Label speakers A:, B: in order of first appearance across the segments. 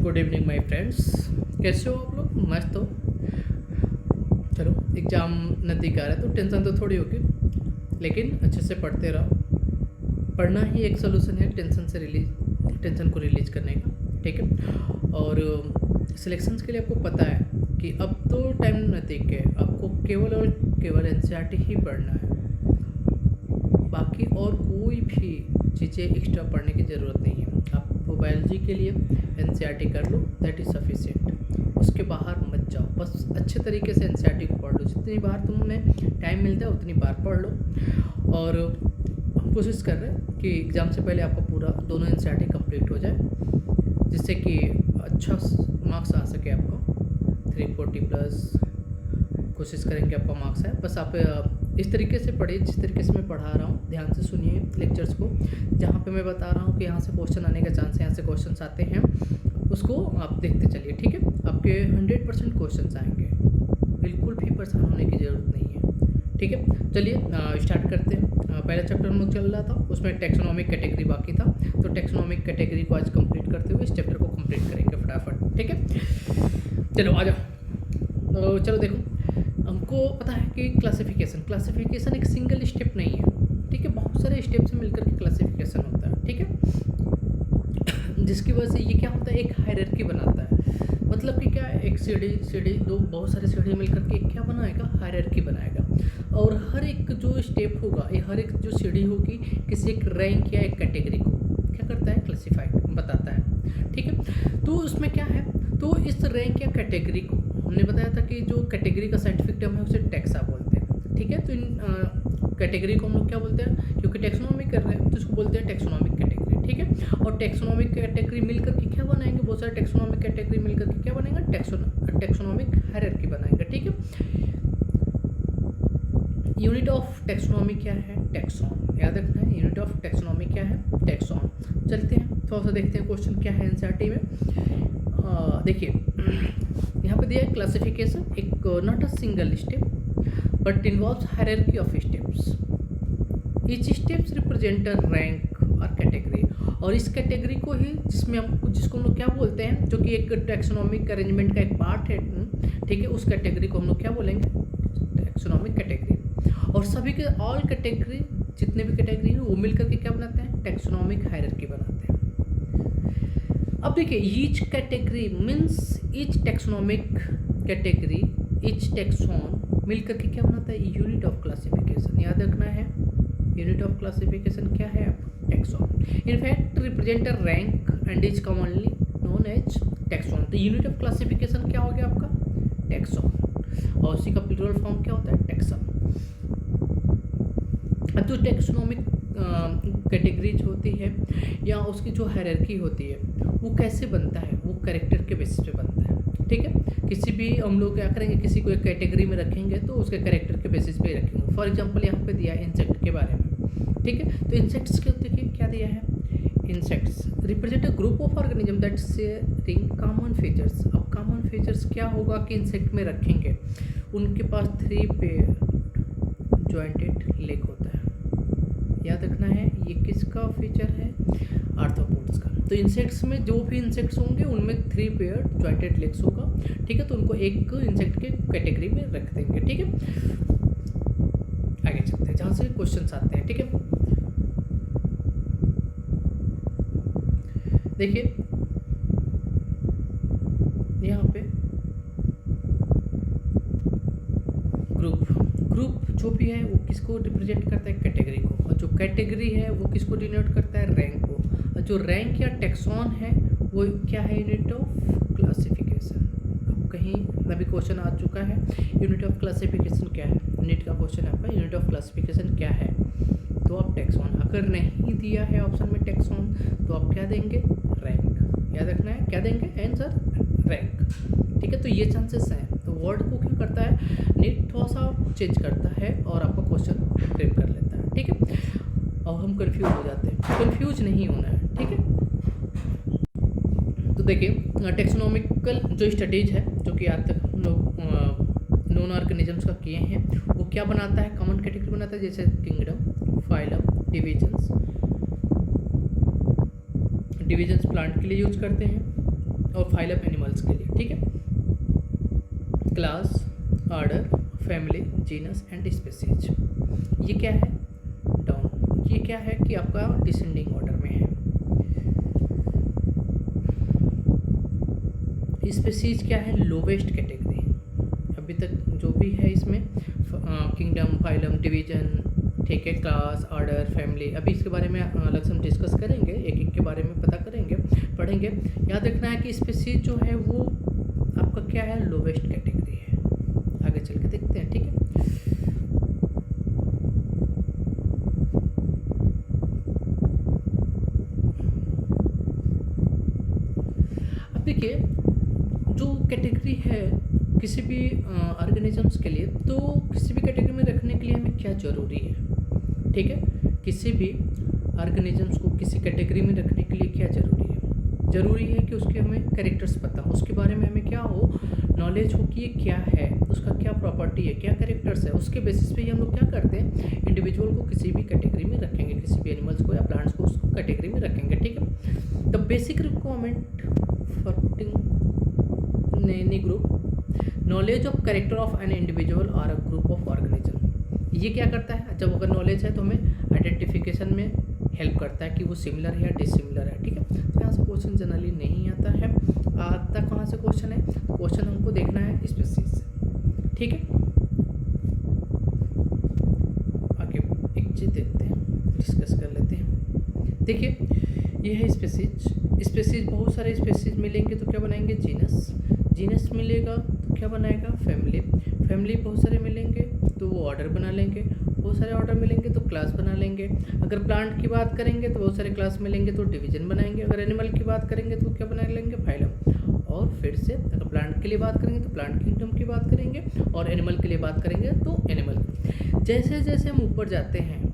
A: Good evening my friends. कैसे हो आप लोग? मस्त हो? चलो, एग्ज़ाम नज़दीक आ रहा है तो टेंशन तो थोड़ी होगी, लेकिन अच्छे से पढ़ते रहो। पढ़ना ही एक सोल्यूशन है टेंशन को रिलीज करने का। ठीक है। और सिलेक्शंस के लिए आपको पता है कि अब तो टाइम नज़दीक है, आपको केवल और केवल एनसीईआरटी ही पढ़ना है। बाकी और कोई भी चीज़ें एक्स्ट्रा पढ़ने की ज़रूरत नहीं है। आप बायोलॉजी के लिए एनसीईआरटी कर लो, दैट इज़ सफिशिएंट। उसके बाहर मत जाओ, बस अच्छे तरीके से एनसीईआरटी को पढ़ लो। जितनी बार तुम्हें टाइम मिलता है उतनी बार पढ़ लो। और हम कोशिश कर रहे हैं कि एग्ज़ाम से पहले आपका पूरा दोनों एनसीईआरटी कंप्लीट हो जाए, जिससे कि अच्छा मार्क्स आ सके आपको 340+। कोशिश करेंगे आपका मार्क्स है। बस आप इस तरीके से पढ़िए जिस तरीके से मैं पढ़ा रहा हूँ। ध्यान से सुनिए लेक्चर्स को, जहाँ पे मैं बता रहा हूँ कि यहाँ से क्वेश्चन आने का चांस है, यहाँ से क्वेश्चन आते हैं, उसको आप देखते चलिए। ठीक है। आपके 100% क्वेश्चन आएंगे, बिल्कुल भी परेशान होने की ज़रूरत नहीं है। ठीक है। चलिए स्टार्ट करते हैं। पहला चैप्टर हम लोग चल रहा था, उसमें टेक्सोनॉमिक कैटेगरी बाकी था, तो टेक्सोनॉमिक कैटेगरी को आज कंप्लीट करते हुए इस चैप्टर को कंप्लीट करेंगे फटाफट। ठीक है। चलो आ जाओ। चलो देखो, हमको पता है कि क्लासिफिकेशन एक सिंगल स्टेप नहीं है। ठीक है। बहुत सारे स्टेप से मिलकर के क्लासिफिकेशन होता है। ठीक है। जिसकी वजह से ये क्या होता है, एक हायरार्की बनाता है। मतलब कि क्या है, एक सीढ़ी दो बहुत सारे सीढ़ी मिलकर के क्या बनाएगा, हायरार्की बनाएगा। और हर एक जो स्टेप होगा, ये हर एक जो सीढ़ी होगी किसी एक रैंक या एक कैटेगरी को क्या करता है, क्लासिफाइड बताता है। ठीक है। तो उसमें क्या है, तो इस रैंक या कैटेगरी को हमने बताया था कि जो कैटेगरी का साइंटिफिक टर्म है उसे टैक्सा बोलते हैं। ठीक है। तो इन कैटेगरी को हम लोग क्या बोलते हैं, क्योंकि टैक्सोनॉमी कर रहे हैं तो इसको बोलते हैं टैक्सोनॉमिक कैटेगरी। ठीक है। और टैक्सोनॉमिक कैटेगरी मिलकर के क्या बनाएंगे, बहुत सारे टैक्सोनॉमिक कैटेगरी मिलकर के क्या बनेगा, टैक्सोनॉमिक हायरार्की बनाएंगे। ठीक है। यूनिट ऑफ टैक्सोनॉमी क्या है, टैक्सॉन। याद रखना है, यूनिट ऑफ टैक्सोनॉमी क्या है, टैक्सॉन। चलते हैं थोड़ा सा देखते हैं क्वेश्चन क्या है एनसीईआरटी में। देखिए यहाँ पे दिया है क्लासिफिकेशन एक not a single step but involves hierarchy of steps. Each steps represent a rank और कैटेगरी। और इस कैटेगरी को ही जिसको हम लोग क्या बोलते हैं, जो कि एक टैक्सोनॉमिक अरेंजमेंट का एक पार्ट है। ठीक है। उस कैटेगरी को हम लोग क्या बोलेंगे, टैक्सोनॉमिक कैटेगरी। और सभी के ऑल कैटेगरी, जितने भी कैटेगरी हैं वो मिलकर के क्या बनाते हैं, टैक्सोनॉमिक हायरार्की बनाते हैं। अब देखिए, each category means each taxonomic category, each taxon मिलकर के क्या बनाता है, यूनिट ऑफ क्लासिफिकेशन। याद रखना है, यूनिट ऑफ क्लासिफिकेशन क्या है, taxon. In fact represent a rank and is commonly known as taxon. तो यूनिट ऑफ क्लासिफिकेशन क्या हो गया आपका, टैक्सॉन। और उसी का प्लूरल फॉर्म क्या होता है, टैक्सम। अब जो टैक्सोनॉमिक कैटेगरीज होती है या उसकी जो हायरार्की होती है वो कैसे बनता है, वो कैरेक्टर के बेसिस पे बनता है। ठीक है। किसी भी हम लोग क्या करेंगे, किसी को एक कैटेगरी में रखेंगे तो उसके कैरेक्टर के बेसिस पे रखेंगे। फॉर एग्जांपल यहाँ पे दिया है इंसेक्ट के बारे में। ठीक है। तो इंसेक्ट्स के देखिए क्या दिया है, insects represent a group of organism that sharing common features. अब कॉमन फीचर्स क्या होगा कि इंसेक्ट में रखेंगे, उनके पास 3 पेयर जॉइंटेड लेग होता है। याद रखना है, ये किसका फीचर है, आर्थ्रोपोड्स का। तो इंसेक्ट्स में जो भी इंसेक्ट्स होंगे उनमें 3 पेयर जॉइंटेड लेग्स होगा। ठीक है। तो उनको एक इंसेक्ट के कैटेगरी में रख देंगे। ठीक है। आगे चलते हैं जहाँ से क्वेश्चन आते हैं। ठीक है। देखिए यहाँ पे ग्रुप जो भी है वो किसको रिप्रेजेंट करता है, कैटेगरी को। और जो कैटेगरी है वो किसको डिनोट करता है, रैंक को। और जो रैंक या टैक्सॉन है वो क्या है, यूनिट ऑफ क्लासिफिकेशन। अब कहीं अभी क्वेश्चन आ चुका है, यूनिट ऑफ क्लासिफिकेशन क्या है, यूनिट का क्वेश्चन है आपका, यूनिट ऑफ क्लासिफिकेशन क्या है, तो आप टैक्सॉन। अगर नहीं दिया है ऑप्शन में टैक्सॉन तो आप क्या देंगे, रैंक। याद रखना है, क्या देंगे आंसर, रैंक। ठीक है। तो ये चांसेस हैं। तो वर्ड को क्या करता है, नीट थोड़ा सा चेंज करता है और आपका क्वेश्चन फ्रेम कर लेता है। ठीक है। और हम कंफ्यूज हो जाते हैं, कंफ्यूज नहीं होना है। ठीक है। तो देखिए टैक्सोनॉमिकल जो स्टडीज है, जो कि आज तक हम लोग नॉन ऑर्गेनिजम्स का किए हैं, वो क्या बनाता है, कॉमन कैटेगरी बनाता है, जैसे किंगडम, फाइलम, डिविजन्स प्लांट के लिए यूज करते हैं। और फाइलम एनिमल्स के लिए, ठीक है। Class, order, family, genus and species, ये क्या है, डाउन, ये क्या है कि आपका डिसेंडिंग ऑर्डर में है। स्पीसीज क्या है, लोवेस्ट कैटेगरी अभी तक जो भी है इसमें, किंगडम, फाइलम, डिवीजन, ठीक है, क्लास, ऑर्डर, फैमिली, अभी इसके बारे में अलग से हम डिस्कस करेंगे, एक एक के बारे में पता करेंगे, पढ़ेंगे। याद रखना है कि स्पीसीज जो है वो आपका क्या है, लोवेस्ट कैटेगरी है। आगे चल के देखते हैं, ठीक है। अब देखिए जो कैटेगरी है किसी भी ऑर्गेनिजम्स के लिए, तो किसी भी कैटेगरी में रखने के लिए हमें क्या ज़रूरी है, ठीक है। किसी भी ऑर्गेनिजम्स को किसी कैटेगरी में रखने के लिए क्या ज़रूरी है, ज़रूरी है कि उसके हमें कैरेक्टर्स पता हो, उसके बारे में हमें क्या हो, नॉलेज हो कि ये क्या है, उसका क्या प्रॉपर्टी है, क्या कैरेक्टर्स है। उसके बेसिस पे ही हम लोग क्या करते हैं, इंडिविजुअल को किसी भी कैटेगरी में रखेंगे, किसी भी एनिमल्स को या प्लांट्स को उसको कैटेगरी में रखेंगे, ठीक है। The basic requirement for putting any group, knowledge of character of an individual और अ ग्रुप ऑफ ऑर्गेनिज्म। ये क्या करता है, जब अगर नॉलेज है तो हमें आइडेंटिफिकेशन में हेल्प करता है कि वो सिमिलर है या डिसिमिलर है, ठीक है। तो यहाँ से क्वेश्चन जनरली नहीं आता है, आता कहाँ से क्वेश्चन है, क्वेश्चन हमको देखना है स्पीसीज से, ठीक है। आगे एक चीज़ देखते हैं, डिस्कस कर लेते हैं। देखिए ये है स्पीसीज, स्पीसीज बहुत सारे स्पीसीज मिलेंगे तो क्या बनाएंगे, जीनस, जीनस मिलेगा तो क्या बनाएगा, फैमिली, फैमिली बहुत सारे मिलेंगे तो वो ऑर्डर बना लेंगे, बहुत सारे ऑर्डर मिलेंगे तो क्लास बना लेंगे। अगर प्लांट की बात करेंगे तो बहुत सारे क्लास मिलेंगे तो डिवीजन बनाएंगे। अगर एनिमल की बात करेंगे तो क्या बना लेंगे, फाइलम। और फिर से अगर प्लांट के लिए बात करेंगे तो प्लांट किंगडम की बात करेंगे, और एनिमल के लिए बात करेंगे तो एनिमल। जैसे जैसे हम ऊपर जाते हैं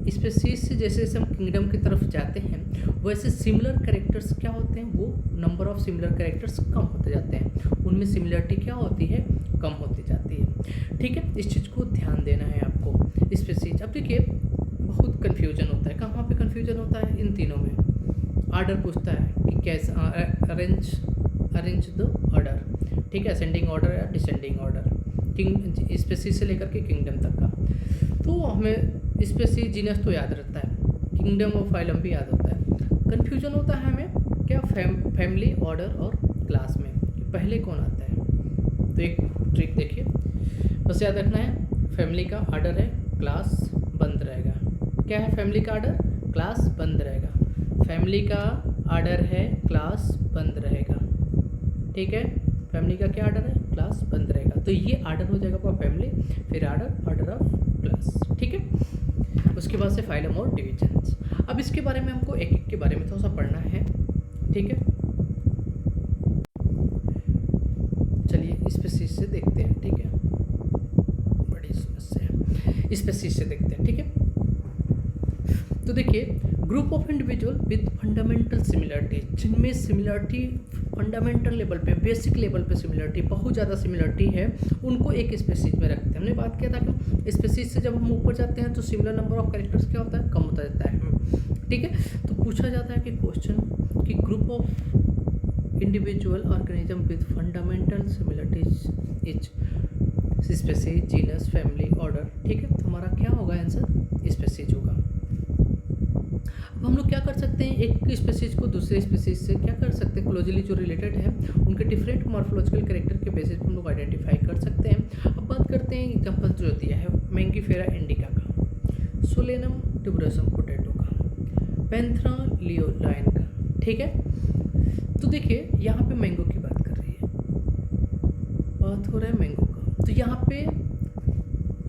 A: स्पीसीज से, जैसे जैसे हम किंगडम की तरफ जाते हैं, वैसे सिमिलर कैरेक्टर्स क्या होते हैं, वो नंबर ऑफ सिमिलर कैरेक्टर्स कम होते जाते हैं, उनमें सिमिलरिटी क्या होती है, कम होती जाती है, ठीक है। इस चीज़ को ध्यान देना है आपको। स्पीसीज, अब देखिए बहुत कन्फ्यूजन होता है, कहाँ पे कन्फ्यूजन होता है, इन तीनों में। ऑर्डर पूछता है कि कैसे अरेंज द ऑर्डर, ठीक है, असेंडिंग ऑर्डर या डिसेंडिंग ऑर्डर, किंग स्पीसीज से लेकर के किंगडम तक का। तो हमें स्पीसीज, जीनस तो याद रहता है, किंगडम और फाइलम भी याद होता है। कन्फ्यूजन होता है हमें क्या, फैमिली, ऑर्डर और क्लास में पहले कौन आता है। तो एक ट्रिक देखिए, बस याद रखना है, फैमिली का ऑर्डर है, क्लास बंद रहेगा। क्या है फैमिली का ऑर्डर, क्लास बंद रहेगा। फैमिली का ऑर्डर है, क्लास बंद रहेगा, ठीक है। फैमिली का क्या ऑर्डर है, क्लास बंद रहेगा। तो ये ऑर्डर हो जाएगा आपका फैमिली, फिर ऑर्डर ऑफ क्लास, ठीक है। उसके बाद से फाइलम और डिविजन्स। अब इसके बारे में हमको एक एक के बारे में थोड़ा सा पढ़ना है, ठीक है। चलिए स्पीसीज से देखते हैं, ठीक है, बड़ी समस्या है, स्पीसीज से देखते हैं, ठीक है। तो देखिए group of individual with fundamental similarity, जिनमें सिमिलरिटी फंडामेंटल लेवल पे, बेसिक लेवल पे सिमिलरिटी, बहुत ज़्यादा सिमिलरिटी है, उनको एक स्पीसीज में रखते हैं। हमने बात किया था कि स्पीसीज से जब हम ऊपर जाते हैं तो सिमिलर नंबर ऑफ कैरेक्टर्स क्या होता है, कम होता जाता है, ठीक है। तो पूछा जाता है कि क्वेश्चन कि group of individual organism with fundamental similarities is species, genus, family, order, ठीक है। तो हमारा क्या होगा आंसर, स्पीसीज होगा। अब हम लोग क्या कर सकते हैं, एक स्पीसीज को दूसरे स्पीसीज से क्या कर सकते हैं, क्लोजली जो रिलेटेड है उनके डिफरेंट मॉर्फोलॉजिकल कैरेक्टर के बेसिस पर हम लोग आइडेंटिफाई कर सकते हैं। अब बात करते हैं एग्जाम्पल जो दिया है, मैंगीफेरा इंडिका का, सोलेनम ट्यूबरोसम पोटैटो का, पैंथरा लियोलाइन का, ठीक है। तो देखिए यहाँ पे मैंगो की बात कर रही है, बात हो रहा है मैंगो का। तो यहाँ पे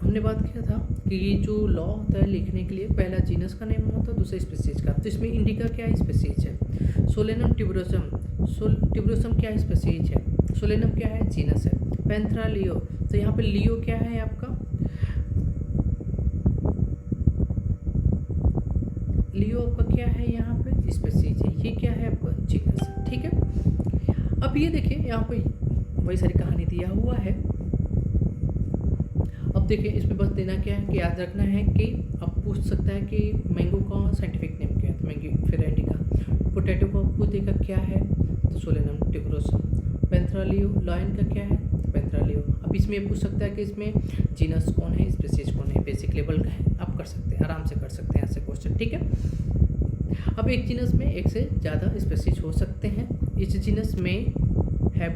A: हमने बात किया था कि ये जो लॉ होता है लिखने के लिए, पहला जीनस का नेम होता है, दूसरा स्पीसीज का। तो इसमें इंडिका क्या है, स्पीसीज है। सोलेनम ट्यूबरोसम, ट्यूबरोसम क्या है, स्पीसीज है। सोलेनम क्या है, जीनस है। पैंथरा लियो, तो यहाँ पे लियो क्या है आपका, लियो आपका क्या है, यहाँ पे स्पीसीज है। ये क्या है आपका, जीनस, ठीक है। अब ये देखिए यहाँ पे वही सारी कहानी दिया हुआ है। अब देखिए इसमें बस देना क्या है कि याद रखना है कि अब पूछ सकता है कि मैंगो का साइंटिफिक नेम क्या है, तो मैंगीफेरा इंडिका। पोटैटो को आपको देखा क्या है, तो Solanum tuberosum. Panthera leo lion का क्या है, पैंथेरा लियो। अब इसमें ये पूछ सकता है कि इसमें जीनस कौन है, स्पीसीज कौन है, बेसिक लेवल का है, आप कर सकते हैं, आराम से कर सकते हैं ऐसे क्वेश्चन, ठीक है। अब एक जीनस में एक से ज़्यादा स्पीसीज हो सकते हैं। इस जीनस में हैव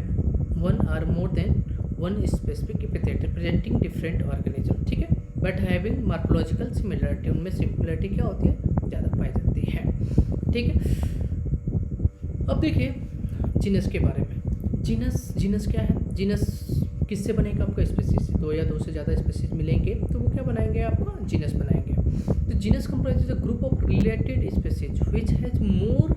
A: वन और more than one specific epithet representing different organism, ठीक है, बट हैविंग मॉर्फोलॉजिकल सिमिलरिटी, उनमें सिमिलरिटी क्या होती है, ज़्यादा पाई जाती है, ठीक है। अब देखिए जीनस के बारे में। जीनस क्या है, जीनस किससे बनेगा, आपका स्पीसीज से, दो या दो से ज़्यादा स्पीसीज मिलेंगे तो वो क्या बनाएंगे, आपका जीनस बनाएंगे। तो genus comprises a group of related species which has more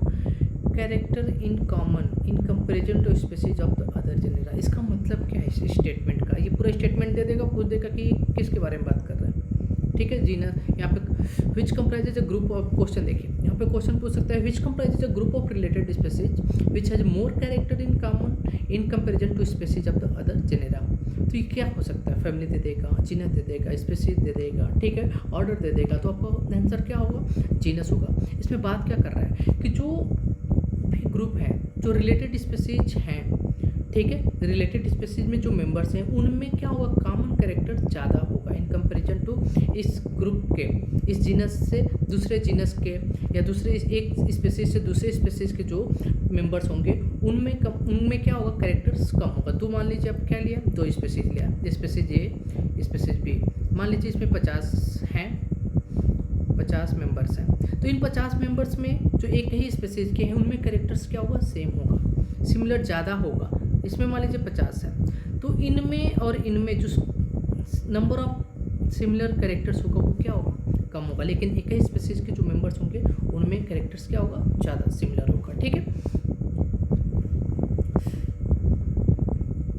A: character in common in comparison to species of the other genera. इसका मतलब क्या है इस स्टेटमेंट का, ये पूरा स्टेटमेंट दे देगा, पूछ देगा कि किसके बारे में बात कर रहा है, ठीक है। जीनस यहाँ पे which comprises a group of, question देखिए यहाँ पे क्वेश्चन पूछ सकता है which comprises a group of related species which has more character in common in comparison to species of the other genera. तो ये क्या हो सकता है, फैमिली दे देगा, जीनस दे देगा, स्पीसीज दे देगा, ठीक है, ऑर्डर दे देगा, तो आपका आंसर क्या होगा, जीनस होगा। इसमें बात क्या कर रहा है कि जो भी ग्रुप है, जो रिलेटेड स्पीसीज हैं, ठीक है, रिलेटेड स्पीसीज में जो मेंबर्स हैं उनमें क्या होगा, कॉमन कैरेक्टर ज़्यादा होगा इन कंपैरिजन टू इस ग्रुप के, इस जीनस से दूसरे जीनस के, या दूसरे एक स्पीसीज से दूसरे स्पीसीज के जो मेंबर्स होंगे उनमें क्या होगा, कैरेक्टर्स कम होगा। तो मान लीजिए आप क्या लिया, दो स्पीसीज लिया, स्पीसीज ए स्पीसीज बी, मान लीजिए इसमें 50 हैं, 50 मेंबर्स हैं, तो इन 50 मेंबर्स में जो एक ही स्पीसीज के हैं उनमें कैरेक्टर्स क्या होगा, सेम होगा, सिमिलर ज़्यादा होगा। इसमें मान लीजिए 50 है, तो इनमें और इनमें जो नंबर ऑफ सिमिलर कैरेक्टर्स होगा वो क्या होगा, कम होगा, लेकिन एक ही स्पीसीज के जो मेंबर्स होंगे उनमें कैरेक्टर्स क्या होगा, ज़्यादा सिमिलर होगा, ठीक है।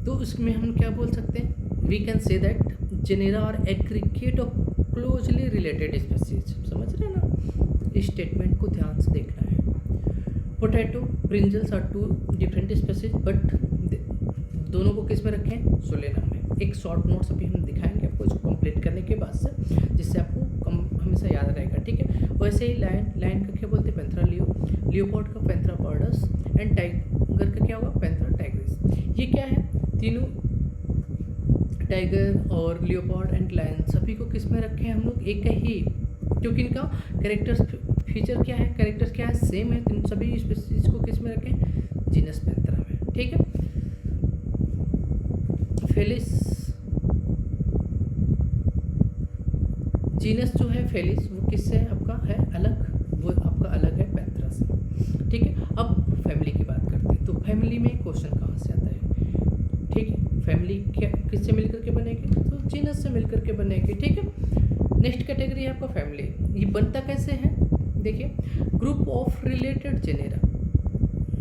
A: तो इसमें हम क्या बोल सकते हैं, we can say that genera are aggregate of closely related species. समझ रहे हैं ना, इस स्टेटमेंट को ध्यान से देखना है। Potato brinjals are two different species but दोनों को किस में रखें, सोलेनम में। एक शॉर्ट नोट्स अभी हम दिखाएंगे आपको इसको कंप्लीट करने के बाद से, जिससे आपको हमेशा याद रहेगा, ठीक है। वैसे ही लायन का क्या बोलते हैं, पैंथेरा लियो, लियोपार्ड का पैंथेरा पार्डस, एंड टाइगर का क्या होगा, पैंथेरा टाइग्रिस। ये क्या है, तीनों टाइगर और लियोपार्ड एंड लायन सभी को किस में रखे हैं हम लोग, एक ही, क्योंकि इनका कैरेक्टर्स फीचर क्या है, कैरेक्टर्स क्या है, सेम है, तो इन सभी स्पीसीज को किस में रखें, जीनस पैंथेरा में, ठीक है। फेलिस जीनस जो है फेलिस वो किससे आपका है अलग, वो आपका अलग है पैंथेरा से, ठीक है। अब फैमिली की बात करते हैं, तो फैमिली में क्वेश्चन कहाँ से आता है, ठीक है। फैमिली क्या किससे मिलकर के बनेगी, तो जीनस से मिलकर के बनेगी, ठीक है। नेक्स्ट कैटेगरी है आपका फैमिली, ये बनता कैसे है, देखिए, group of related genera,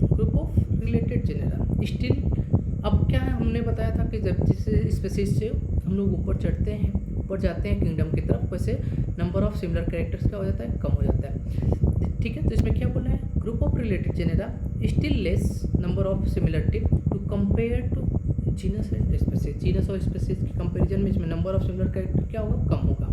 A: group of related genera. Still अब क्या है, हमने बताया था कि जब जिस स्पीसीज से हम लोग ऊपर चढ़ते हैं, ऊपर जाते हैं किंगडम की तरफ, वैसे नंबर ऑफ सिमिलर कैरेक्टर्स क्या हो जाता है, कम हो जाता है, ठीक है। तो इसमें क्या बोला है, group of related genera still less number of similarity to compare to genus and species. Genus और स्पीसीज के कंपैरिजन में इसमें नंबर ऑफ सिमिलर कैरेक्टर क्या होगा, कम होगा।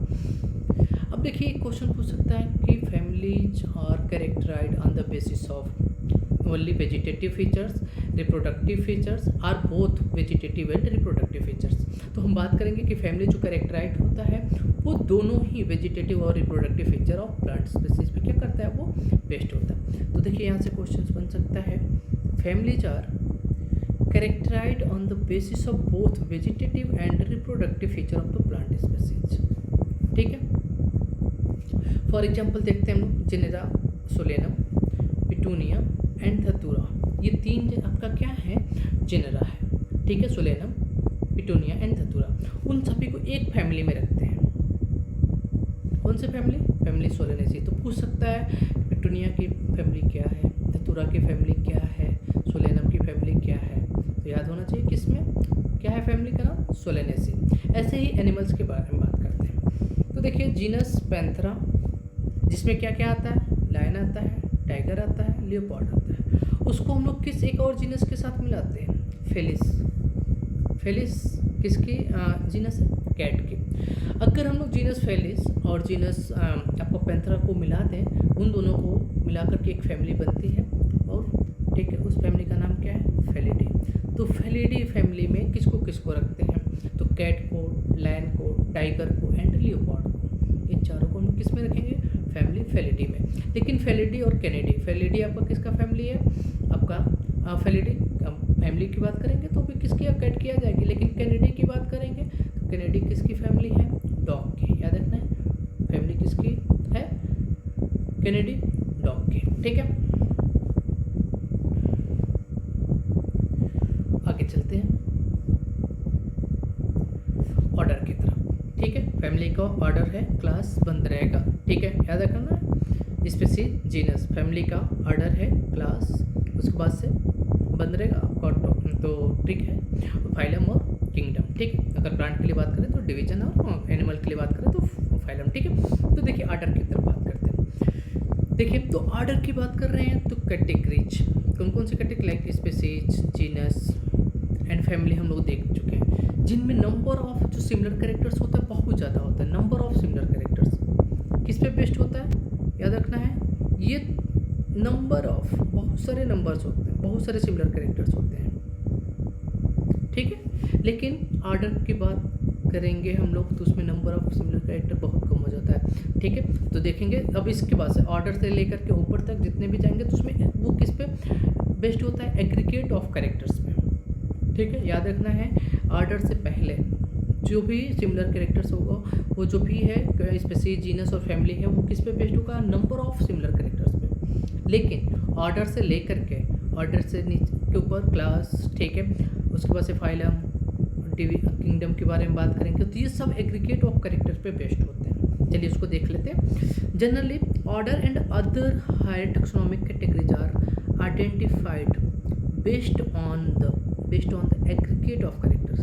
A: अब देखिए एक क्वेश्चन पूछ सकता है कि families are characterised on the basis of only vegetative features, reproductive features are both vegetative and reproductive features. तो हम बात करेंगे कि फैमिली जो कैरेक्टराइज होता है वो दोनों ही वेजिटेटिव और reproductive feature of plant species पे क्या करता है, वो बेस्ड होता है। तो देखिए यहाँ से क्वेश्चन बन सकता है, families are characterised on the basis of both vegetative and reproductive feature of the plant species, ठीक है। फॉर एग्जाम्पल देखते हैं हम लोग, जेनेरा, सोलेनम, पिटूनिया एंड धतूरा, ये तीन आपका क्या है, जेनेरा है, ठीक है। सोलेनम, पिटूनिया एंड धतूरा, उन सभी को एक फैमिली में रखते हैं। कौन सी फैमिली, फैमिली सोलेनेसी। तो पूछ सकता है पिटूनिया की फैमिली क्या है, धतूरा की फैमिली क्या है, सोलेनम की फैमिली क्या है, तो याद होना चाहिए किसमें क्या है, फैमिली का नाम सोलेनेसी। ऐसे ही एनिमल्स के बारे में बात करते हैं, तो देखिए जीनस पैंथेरा, जिसमें क्या क्या आता है, लायन आता है, टाइगर आता है, लियोपार्ड आता है, उसको हम लोग किस एक और जीनस के साथ मिलाते हैं, फेलिस। फेलिस किसकी जीनस है, कैट की। अगर हम लोग जीनस फेलिस और जीनस आपको पैंथेरा को मिला दें, उन दोनों को मिला करके एक फैमिली बनती है, और ठीक है, उस फैमिली का नाम एनिलिडी फैमिली में किसको किसको रखते हैं, तो कैट को, लैन को, टाइगर को एंड लियोपार्ड को, इन चारों को हम किस में रखेंगे, फैमिली फेलिडी में। लेकिन फेलिडी और कैनिडी, फेलिडी आपका किसका फैमिली है, आपका फेलिडी फैमिली की बात करेंगे तो भी किसकी कैट किया जाएगी, लेकिन कैनिडी की बात करेंगे तो कैनिडी किसकी फैमिली है, डॉग की, याद रखना है, फैमिली किसकी है, कैनिडी डॉग की, ठीक है। आगे चलते हैं ऑर्डर की तरफ, ठीक है। फैमिली का ऑर्डर है क्लास बंद रहेगा, ठीक है, याद रखना है। स्पीशीज जीनस, फैमिली का ऑर्डर है क्लास, उसके बाद से बंद रहेगा आपका, तो ठीक है। फाइलम और किंगडम, ठीक है। अगर प्लांट के लिए बात करें तो डिवीजन, और एनिमल के लिए बात करें तो फाइलम, ठीक है। तो देखिए ऑर्डर की तरफ बात करते हैं। देखिए तो ऑर्डर की बात कर रहे हैं तो कैटेगरीज, कौन कौन सी category, like species, genus and family हम लोग देख चुके हैं, जिनमें नंबर ऑफ जो सिमिलर कैरेक्टर्स होता है बहुत ज़्यादा होता है। नंबर ऑफ सिमिलर कैरेक्टर्स किस पे बेस्ड होता है, याद रखना है, ये नंबर ऑफ, बहुत सारे नंबर्स होते हैं, बहुत सारे सिमिलर कैरेक्टर्स होते हैं, ठीक है। लेकिन ऑर्डर की बात करेंगे हम लोग तो उसमें नंबर ऑफ सिमिलर कैरेक्टर बहुत कम हो जाता है, ठीक है। तो देखेंगे अब इसके बाद से ऑर्डर से लेकर के ऊपर तक जितने भी जाएंगे तो उसमें वो किस पे बेस्ड होता है, एग्रीगेट ऑफ कैरेक्टर्स में, ठीक है। याद रखना है ऑर्डर से पहले जो भी सिमिलर कैरेक्टर्स होगा वो जो भी है स्पीशीज, जीनस और फैमिली है वो किस पे बेस्ड होगा, नंबर ऑफ सिमिलर कैरेक्टर्स पे। लेकिन ऑर्डर से लेकर के ऑर्डर से नीचे के ऊपर क्लास, ठीक है, उसके बाद से फाइलम, किंगडम के बारे में बात करेंगे तो ये सब एग्रीगेट ऑफ कैरेक्टर्स पे बेस्ड होते हैं। चलिए उसको देख लेते हैं। Generally order and other higher taxonomic categories are identified based on the aggregate of characters.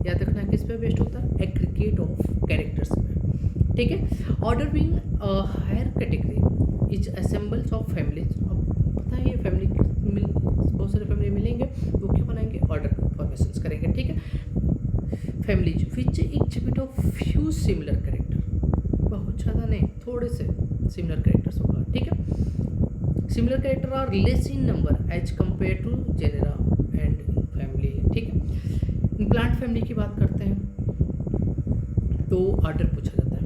A: याद रखना किस पे बेस्ड होता है, एग्रीगेट ऑफ कैरेक्टर्स पे, ठीक है। Order being higher category is assembles of families. अब पता है ये फैमिली बहुत सारे फैमिली मिलेंगे तो क्या बनाएंगे, ऑर्डर फॉर्मेशंस करेंगे, ठीक है। Families which exhibit of few similar character, बहुत ज़्यादा नहीं, थोड़े से सिमिलर कैरेक्टर्स होगा, ठीक है। Similar character are less in number as compare to genera and family, ठीक है। प्लांट फैमिली की बात करते हैं तो ऑर्डर पूछा जाता है,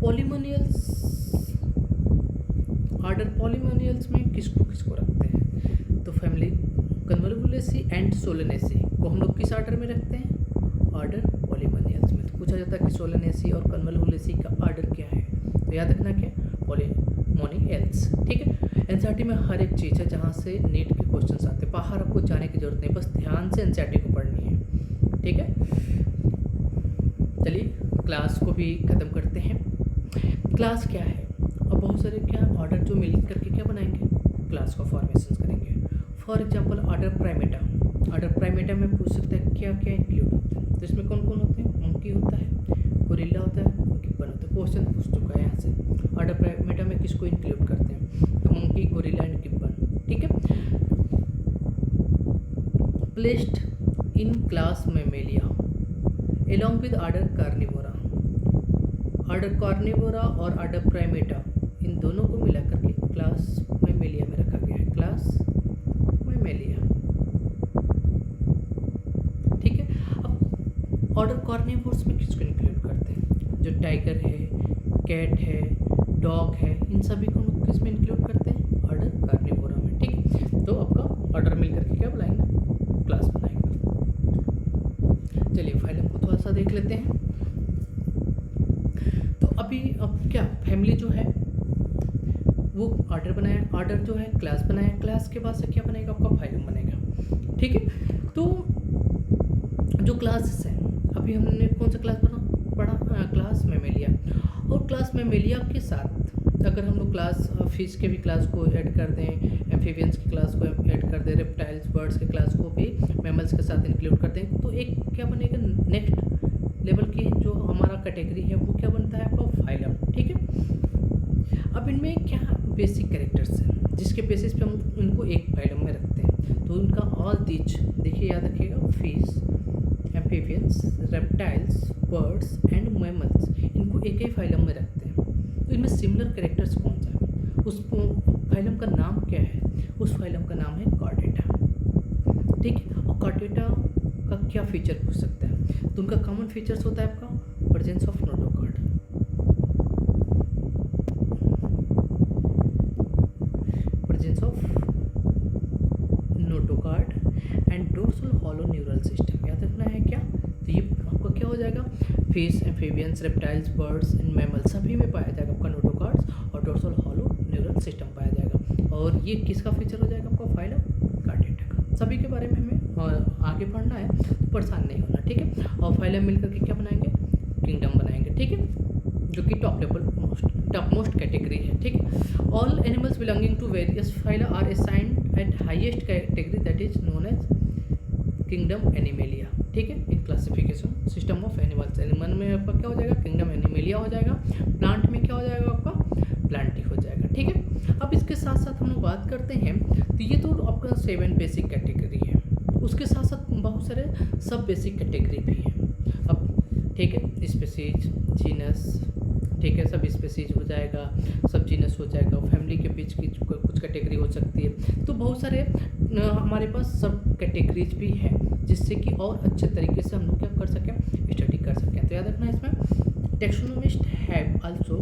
A: पॉलीमोनियल्स। ऑर्डर पॉलीमोनियल्स में किसको किसको रखते हैं, तो फैमिली कन्वोलुलेसी एंड सोलेनेसी को हम लोग किस ऑर्डर में रखते हैं, ऑर्डर पॉलीमोनियल्स में। तो पूछा जाता है कि सोलेनेसी और कन्वोलुलेसी का ऑर्डर क्या है, तो याद रखना क्या, पॉलीमोनियल्स, ठीक है। एनसीईआरटी में हर एक चीज़ है जहाँ से नीट के क्वेश्चंस आते हैं, बाहर आपको जाने की जरूरत नहीं, बस ध्यान से एनसीईआरटी को पढ़नी है, ठीक है। चलिए क्लास को भी ख़त्म करते हैं। क्लास क्या है, अब बहुत सारे क्या ऑर्डर जो मिल करके क्या बनाएंगे, क्लास का फॉर्मेशन करेंगे। For example order Primata, order Primata में पूछ सकते हैं क्या क्या इंक्लूड होते हैं, तो इसमें कौन कौन होते हैं, मंकी होता है, गोरिल्ला होता है, गिब्बन होता है। क्वेश्चन पूछ चुका है यहाँ से, ऑर्डर प्राइमेटा में किसको इंक्लूड करते हैं, तो मंकी, गोरिल्ला एंड गिब्बन, ठीक है। Placed in class Mammalia along with order Carnivora. Order Carnivora और ऑर्डर प्राइमेटा इन दोनों को मिलाकर के क्लास मेमेलिया में रखा गया है, क्लास मेमेलिया, ठीक है। अब ऑर्डर कार्निवोर्स में किसको इंक्लूड करते हैं, जो टाइगर है, कैट है, डॉग है, इन सभी को किस में इंक्लूड करते हैं, ऑर्डर कार्निवोरा में, ठीक है। तो आपका ऑर्डर मिल करके क्या बनाएंगे, क्लास बनाएंगे। चलिए फाइलम को थोड़ा सा देख लेते हैं। तो अभी अब क्या फैमिली जो है वो ऑर्डर बनाया, ऑर्डर जो है क्लास बनाया, क्लास के बाद से क्या बनेगा, आपका फाइलम बनेगा, ठीक है। तो जो क्लासेस है, अभी हमने कौन सा क्लास पढ़ा, क्लास मेमेलिया, और क्लास मेमेलिया के साथ अगर हम लोग क्लास फिश के भी क्लास को ऐड कर दें, एम्फीबियंस की क्लास को ऐड कर दें, रेप्टाइल्स, बर्ड्स के क्लास को भी मैमल्स के साथ इंक्लूड कर दें, तो एक क्या बनेगा, नेक्स्ट लेवल की जो हमारा कैटेगरी है वो क्या बनता है, आपका फाइलम, ठीक है। अब इनमें क्या बेसिक कैरेक्टर्स हैं जिसके बेसिस पे हम इनको एक फाइलम में रखते हैं, तो इनका ऑल दीज देखिए याद रखिएगा, fish, amphibians, reptiles, birds and mammals, इनको एक ही फाइलम में रखते हैं। तो इनमें सिमिलर कैरेक्टर्स कौन सा है, उस फाइलम का नाम क्या है, उस फाइलम का नाम है कार्डेटा। ठीक है, और कार्डेटा का क्या फीचर पूछ सकता है, तो उनका कॉमन फीचर्स होता है आपका presence of notochord, presence of notochord and dorsal hollow neural system. याद रखना है क्या, तो ये आपका क्या हो जाएगा, fish, amphibians, reptiles, birds and mammal सभी में पाया जाएगा आपका नोटोकार्ड्स और डोर्सल हॉलो न्यूरल सिस्टम पाया जाएगा। और ये किसका फीचर हो जाएगा आपका फाइलम कार्डेटा का। सभी के बारे में हमें आगे पढ़ना है, तो परेशान नहीं होना, ठीक है। और फाइलम मिलकर के क्या बनाएंगे, किंगडम बनाएंगे, ठीक है, जो कि टॉप मोस्ट कैटेगरी है, ठीक है। All animals belonging to various phyla are assigned at highest category that is known as kingdom Animalia, ठीक है। In classification system of animals, animal में आपका क्या हो जाएगा, किंगडम एनिमेलिया हो जाएगा, प्लांट में क्या हो जाएगा आपका प्लांटी हो जाएगा, ठीक है। अब इसके साथ साथ हम लोग बात करते हैं, तो ये तो आपका 7 बेसिक कैटेगरी है, उसके साथ साथ बहुत सारे सब बेसिक कैटेगरी भी हैं। अब ठीक है, स्पीसीज, जीनस, ठीक है, सब स्पीसीज हो जाएगा, सब जीनस हो जाएगा, फैमिली के बीच की कुछ कैटेगरी हो सकती है, तो बहुत सारे हमारे पास सब कैटेगरीज भी हैं, जिससे कि और अच्छे तरीके से हम लोग क्या कर सकें, स्टडी कर सकें। तो याद रखना इसमें taxonomist have also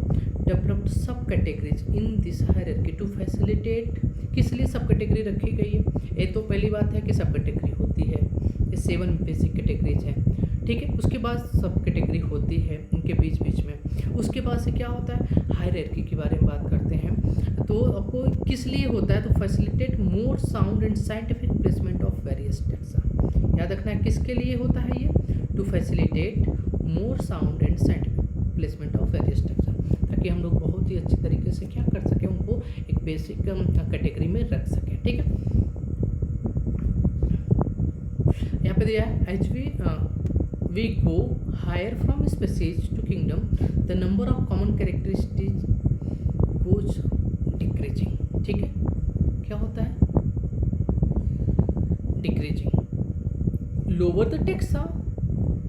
A: developed sub categories in this hierarchy to facilitate, किस लिए सब कैटेगरी रखी गई है, ये तो पहली बात है कि सब कैटेगरी होती है, ये 7 बेसिक कैटेगरीज हैं, ठीक है। उसके बाद सब कैटेगरी होती है इनके बीच बीच में, उसके बाद से क्या होता है, हायरार्की के बारे में बात करते हैं। तो आपको किस लिए होता है, तो facilitate more sound and scientific placement of various taxa. याद रखना है किसके लिए होता है ये, to facilitate more sound and scientific placement of various taxa, ताकि हम लोग बहुत ही अच्छे तरीके से क्या कर सकें, उनको एक बेसिक कैटेगरी में रख सकें, ठीक है। यहाँ पे दिया है H we go higher from species to kingdom, the number of common characteristics goes decreasing, ठीक है। क्या होता है, decreasing, lower the taxa,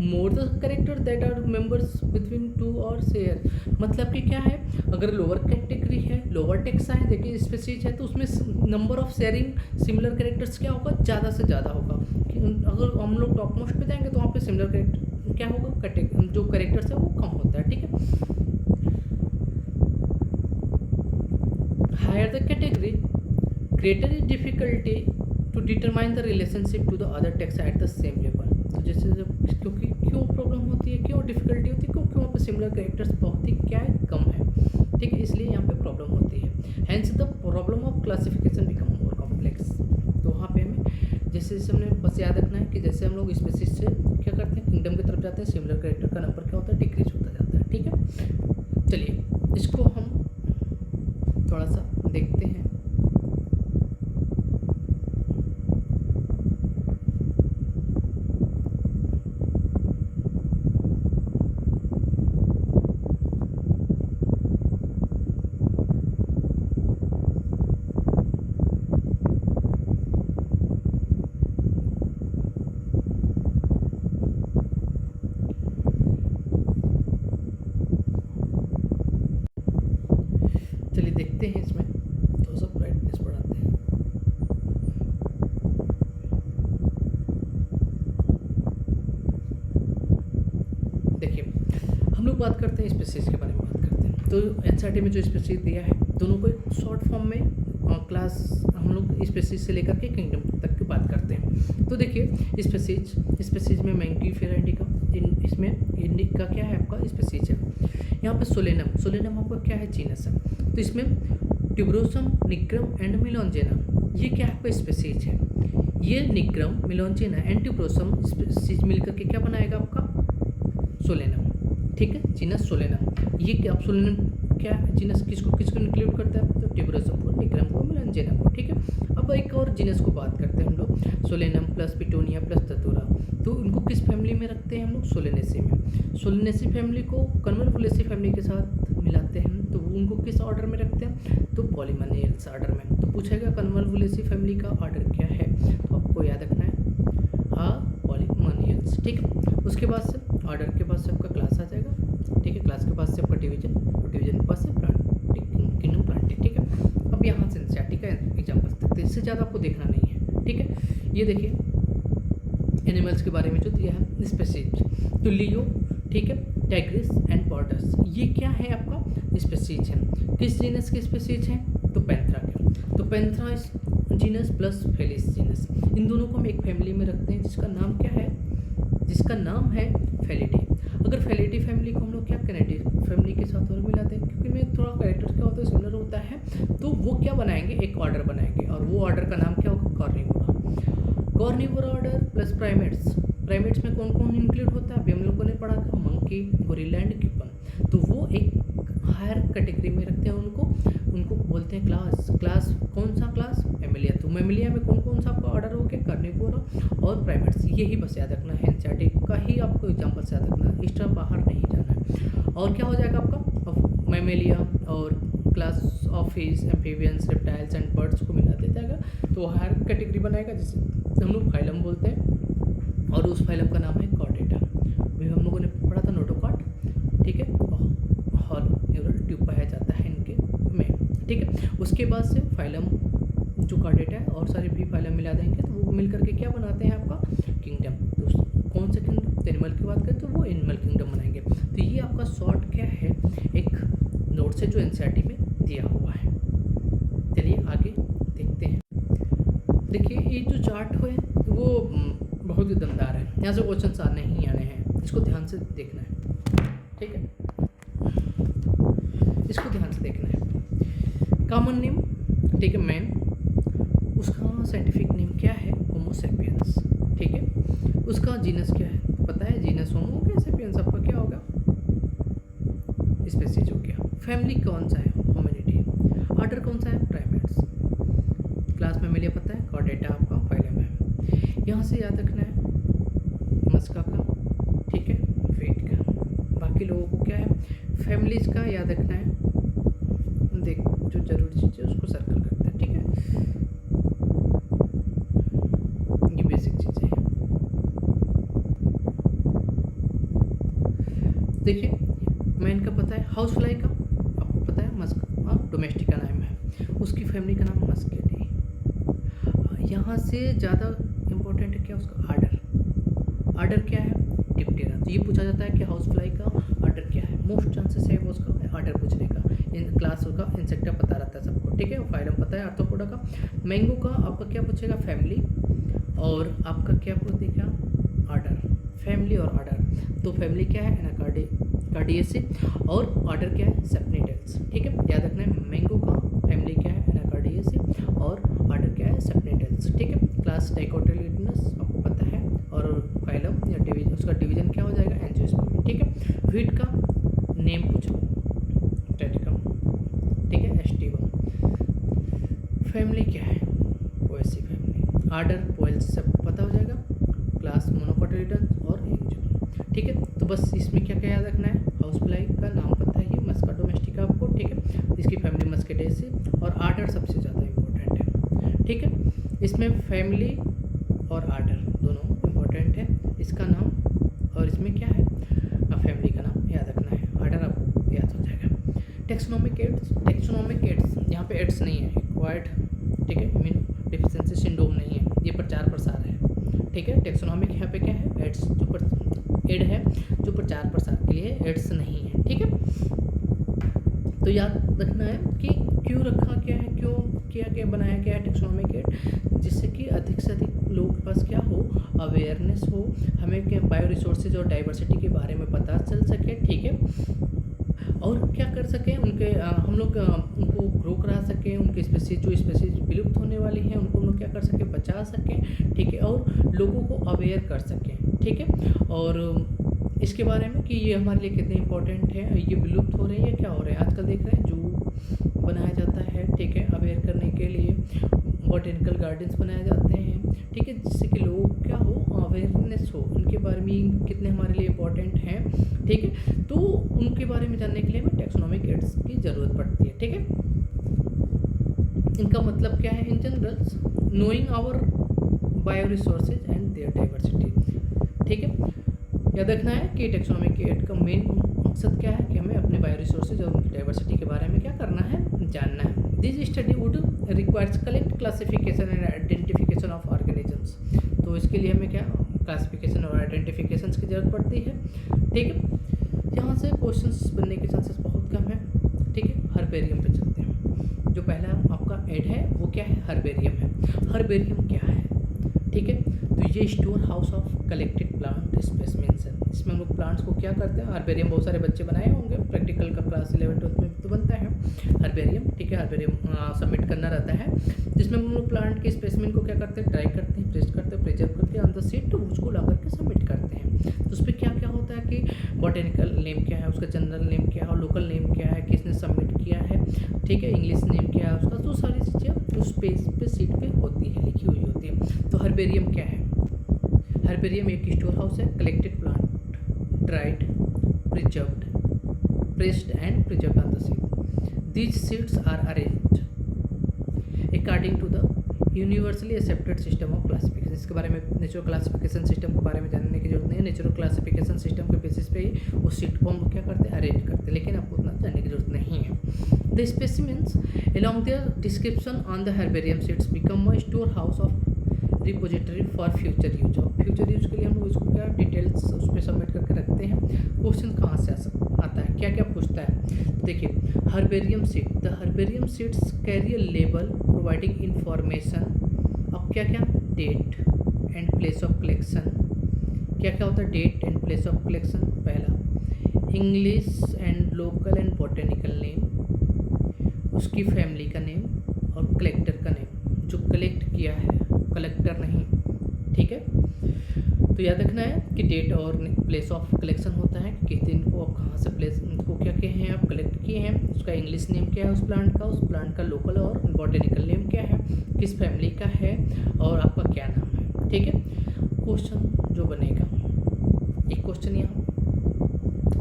A: more the character that are members between two or share, मतलब कि क्या है, अगर लोअर कैटेगरी है, लोअर टेक्सा है, देखिए स्पीसीज है, तो उसमें number of sharing similar characters क्या होगा, ज़्यादा से ज़्यादा होगा। अगर हम लोग टॉप मोस्ट पे जाएंगे तो वहाँ पे सिमिलर कैरेक्टर क्या होगा, जो कैरेक्टर्स है वो कम होता है, ठीक है। Higher the category greater is difficulty to determine the relationship to the other taxa at the same level. तो जैसे जब क्योंकि क्यों प्रॉब्लम होती है, क्यों डिफिकल्टी होती है, क्योंकि वहाँ पे सिमिलर कैरेक्टर्स बहुत ही क्या है, कम है, ठीक है, इसलिए यहाँ पे प्रॉब्लम होती है। Hence the problem of classification become more complex. तो वहाँ पे हमें जैसे हमने बस याद रखना है कि जैसे हम लोग स्पीसीज से क्या करते हैं, किंगडम की तरफ जाते हैं, सिमिलर कैरेक्टर का नंबर क्या होता है, डिक्रीज होता जाता है, ठीक है। चलिए इसको हम थोड़ा सा देखते हैं। चलिए देखते हैं, इसमें थोड़ा सा ब्राइटनेस बढ़ाते हैं। देखिए हम लोग बात करते हैं स्पीसीज के बारे में बात करते हैं, तो एनसीईआरटी में जो स्पीसीज दिया है दोनों को एक शॉर्ट फॉर्म में क्लास हम लोग स्पीसीज से लेकर के किंगडम तक की बात करते हैं। तो देखिए स्पीसीज में मैंगीफेरा इंडिका, इसमें इंडिका क्या है आपका स्पीसीज है। यहाँ पे सोलेनम आपका क्या है, जीनस है। तो इसमें ट्यूबरोसम, निक्रम एंड मिलोंजेना, ये क्या आपका स्पीसीज है। ये निक्रम, मिलोंजेना एंड ट्यूबरोसम स्पीसीज मिलकर के क्या बनाएगा आपका सोलेनम, ठीक है, जीनस सोलेनम। ये क्या सोलेनम क्या जीनस किसको इंक्लूड करता है, तो ट्यूबरोसम को, निक्रम को, मिलोंजेना को, ठीक है। अब एक और जीनस को बात करते हैं हम लोग, सोलेनम प्लस पिटोनिया प्लस धतूरा। तो उनको किस फैमिली में रखते हैं हम लोग, सोलेनेसी में। सोलेनेसी फैमिली को कन्वर्वुलेसी फैमिली के साथ मिलाते हैं, तो उनको किस ऑर्डर में रखते हैं, तो पॉलीमोनियल्स ऑर्डर में। तो पूछेगा कन्वर्वुलेसी फैमिली का ऑर्डर क्या है, तो आपको याद रखना है पॉलीमोनियल्स, ठीक है। उसके बाद से ऑर्डर के बाद से आपका क्लास आ जाएगा, ठीक है, क्लास के बाद से आपका डिवीजन, डिवीजन के बाद से प्लांट। आप यहाँ से एनसीईआरटी का एग्जाम्पल सकते हैं, इससे ज़्यादा आपको देखना नहीं है। ठीक है, ये देखिए एनिमल्स के बारे में जो दिया है स्पेसीज, तो लियो, ठीक है, टाइग्रिस एंड पॉर्टस, ये क्या है आपका स्पेसीज है। किस जीनस के स्पेसीज हैं, तो पैंथरा के। तो Panthera genus plus Felis genus, इन दोनों को हम एक फैमिली में रखते हैं जिसका नाम क्या है, जिसका नाम है फेलिडी। अगर फेलिडी फैमिली को हम लोग क्या कैनेडी फैमिली के साथ और मिलाते हैं, क्योंकि में थोड़ा कैरेक्टर क्या होता है, सिमिलर होता है, तो वो क्या बनाएंगे, एक ऑर्डर बनाएंगे, और वो ऑर्डर का नाम क्या होगा, कॉर्निवोरा। कॉर्निवोरा ऑर्डर प्लस प्राइमेट्स, प्राइमेट्स में कौन कौन इंक्लूड होता है, अभी हम लोगों ने पढ़ा था, मंकी, गोरिल्ला एंड गिब्बन। तो वो एक हायर कैटेगरी में रखते हैं उनको, उनको बोलते हैं क्लास। क्लास कौन सा क्लास, मेमिलिया। तो मेमिलिया में कौन कौन सा आपका ऑर्डर हो गया, कार्निवोरा और प्राइमेट्स, यही बस याद रखना है, एनसीईआरटी का ही आपको एग्जाम्पल से याद रखना है, एक्स्ट्रा बाहर नहीं जाना है। और क्या हो जाएगा आपका, मेमिलिया और class of fish, amphibians, reptiles and birds को मिला दे जाएगा, तो हायर कैटेगरी बनाएगा जिसे हम लोग फाइलम बोलते हैं, और उस फाइलम का नाम है कॉर्डेटा। अभी हम लोगों ने पढ़ा था नोटोकॉर्ड, ठीक है, हॉलो न्यूरल ट्यूब पाया जाता है इनके में, ठीक है। उसके बाद से फाइलम जो कॉर्डेटा है और सारे भी फाइलम मिला देंगे, तो वो मिल करके क्या बनाते हैं आपका किंगडम। तो कौन सा किंगडम, तो एनिमल की बात करें तो वो एनिमल किंगडम बनाएंगे। तो ये आपका शॉर्ट क्या है, एक नोट से जो एनसीईआरटी में दिया हुआ है। चलिए आगे देखते हैं। देखिए ये जो चार्ट है वो बहुत ही दमदार है, यहाँ से क्वेश्चन आने ही आने हैं, इसको ध्यान से देखना है, ठीक है, इसको ध्यान से देखना है। कॉमन नेम, ठीक है, मैन, उसका साइंटिफिक नेम क्या है, होमो सेपियंस, ठीक है। उसका जीनस क्या है, पता है, जीनस होमो हो गया, सेपियंस आपका क्या होगा, स्पेसीज हो गया। फैमिली कौन सा है, होमिनिडी। ऑर्डर कौन सा है, प्राइमेट्स। क्लास में मिलिए पता है, कॉर्डेटा आपका फाइलम है। यहाँ से याद रखना है मस्का का, ठीक है, वेट का। बाकी लोगों को क्या है, फैमिलीज का याद रखना है, देख जो जरूरी चीज़ है उसको सर्कल करते हैं, ठीक है, ये बेसिक चीज़ें हैं। देखिए मैन का पता है, हाउस फ्लाई का आपको पता है, मस्क डोमेस्टिका नाम है, उसकी फैमिली का नाम मस्केडी। यहाँ से ज़्यादा इम्पोर्टेंट है क्या, उसका आर्डर। आर्डर क्या है, डिप्टेरा। तो ये पूछा जाता है कि हाउस फ्लाई का आर्डर क्या है, मोस्ट चांसेस है वो उसका आर्डर पूछने का। इन क्लास का इंसेक्टा पता रहता है सबको, ठीक है, फाइलम पता है, आर्थ्रोपोडा का। मैंगो का आपका क्या पूछेगा, फैमिली, और आपका क्या पूछेगा, आर्डर, फैमिली और आर्डर। तो फैमिली क्या है, एनाकार्डियेसी, और ऑर्डर क्या है, सेप्निडेल्स, ठीक है, याद रखना है। मैंगो का फैमिली क्या है, एनाकार्डियेसी, और ऑर्डर क्या है, सेप्निडेल्स, ठीक है। क्लास डाइकोटिलिडनस आपको पता है, और फाइलम या डिवीजन, उसका डिवीजन क्या हो जाएगा, एंजियोस्पर्म, ठीक है। व्हीट का नेम पूछो, टेटिकम, ठीक है, एस्टिवम। फैमिली क्या है, पोएसी फैमिली। आर्डर पोएल्स सबको पता हो जाएगा, क्लास मोनोकोटिलिडन और एंजियो, ठीक है। तो बस इसमें क्या क्या याद रखना है, हाउस फ्लाई का नाम पता है, ये मस्का डोमेस्टिका आपको, ठीक है, इसकी फैमिली मस्केडेसी, और आर्डर सबसे ज़्यादा इम्पोर्टेंट है, ठीक है। इसमें फैमिली और आर्डर दोनों इम्पोर्टेंट है, इसका नाम, और इसमें क्या है, फैमिली का नाम याद रखना है, आर्डर आपको याद हो जाएगा। टेक्सोनोमिक एड्स, टेक्सोनोमिक एड्स यहाँ पे एड्स नहीं है, एक्वायर्ड, ठीक है, इम्यूनो डिफिशिएंसी सिंड्रोम नहीं है, ये प्रचार प्रसार है, ठीक है। टेक्सोनोमिक यहाँ पे क्या है, एड्स जो एड है जो प्रचार प्रसार के लिए, एड्स नहीं है, ठीक है। तो याद रखना है कि क्यों रखा क्या है, क्यों किया क्या, बनाया गया है टेक्सोनोमिक एड, जिससे कि अधिक से अधिक लोगों के पास क्या हो, अवेयरनेस हो, हमें क्या बायो रिसोर्सेज और डाइवर्सिटी के बारे में पता चल सके, ठीक है, और क्या कर सकें, उनके हम लोग उनको ग्रो करा सकें, उनके स्पेसीज जो स्पेसीज विलुप्त होने वाली हैं उनको हम लोग क्या कर सकें, बचा सकें, ठीक है, और लोगों को अवेयर कर सकें, ठीक है। और इसके बारे में कि ये हमारे लिए कितने इंपॉर्टेंट है, ये विलुप्त हो रहे हैं या क्या हो रहे हैं, आजकल देख रहे हैं जू बनाया जाता है, ठीक है, अवेयर करने के लिए बॉटेनिकल गार्डन्स बनाए जाते हैं, ठीक है, जिससे कि लोग क्या हो, अवेयरनेस हो उनके बारे में, कितने हमारे लिए इम्पोर्टेंट हैं, ठीक है। तो उनके बारे में जानने के लिए हमें टेक्सोनोमिक एड्स की ज़रूरत पड़ती है, ठीक है। इनका मतलब क्या है, in general knowing our bio resources and their diversity, ठीक है। याद रखना है कि टेक्सोनोमिक एड का मेन मकसद क्या है, कि हमें अपने बायो रिसोर्सेज और उनकी डाइवर्सिटी के बारे में क्या करना है, जानना है। This study would requires collect classification and identification of organisms. तो इसके लिए हमें क्या क्लासिफिकेशन और आइडेंटिफिकेशन की जरूरत पड़ती है। ठीक है, यहाँ से क्वेश्चंस बनने के चांसेस बहुत कम है। ठीक है, हर्बेरियम पे चलते हैं। जो पहला आपका एड है वो क्या है, हर्बेरियम है। हर्बेरियम क्या है? ठीक है, तो ये store house of collected plant specimens है। इसमें हम लोग प्लांट्स को क्या करते हैं, हर्बेरियम बहुत सारे बच्चे बनाए होंगे, प्रैक्टिकल का क्लास 11-12 में तो बनता है हर्बेरियम। ठीक है, हर्बेरियम सबमिट करना रहता है, जिसमें हम लोग प्लांट के स्पेसिमेन को क्या करते हैं, ड्राई करते हैं, प्रेस करते हैं, प्रिजर्व करके ऑन द सीट तो उसको ला करके सबमिट करते हैं। तो उस पर क्या क्या होता है कि बॉटेनिकल नेम क्या है, उसका जनरल नेम क्या है, लोकल नेम क्या है, किसने सबमिट किया है, ठीक है, इंग्लिश नेम क्या है उसका, तो सारी चीज़ें उस पेज पे सीट पे होती है, लिखी हुई होती है। तो हर्बेरियम क्या है? हर्बेरियम एक स्टोर हाउस है, collected plant dried, preserved, pressed and preserved on the sheet. These seeds are arranged according to the universally accepted system of classification. इसके बारे में नेचुरल क्लासिफिकेशन सिस्टम के बारे में जानने की जरूरत नहीं है। नेचुरल क्लासिफिकेशन सिस्टम के बेसिस पे ही उस सीट को हम क्या करते हैं, अरेंज करते हैं, लेकिन आपको उतना जानने की जरूरत नहीं है। The specimens along their description on the herbarium sheets become a storehouse of repository for future use। और फ्यूचर यूज के लिए हम लोग इसको क्या डिटेल्स उस पर सबमिट करके रखते हैं। क्वेश्चन कहाँ से आता है, क्या क्या पूछता है? देखिए, herbarium sheet, the herbarium sheets carry a label providing information अब क्या क्या, date and place of collection. क्या क्या होता है, date and place of collection? पहला English and local and botanical name, उसकी फैमिली का नेम और कलेक्टर का नेम, जो कलेक्ट किया है, कलेक्टर नहीं। ठीक है, तो याद रखना है कि डेट और प्लेस ऑफ कलेक्शन होता है, किस दिन को आप कहाँ से प्लेस को क्या किए हैं, आप कलेक्ट किए हैं, उसका इंग्लिश नेम क्या है उस प्लांट का लोकल और बॉटेनिकल नेम क्या है, किस फैमिली का है और आपका क्या नाम है। ठीक है, क्वेश्चन जो बनेगा, एक क्वेश्चन यहाँ,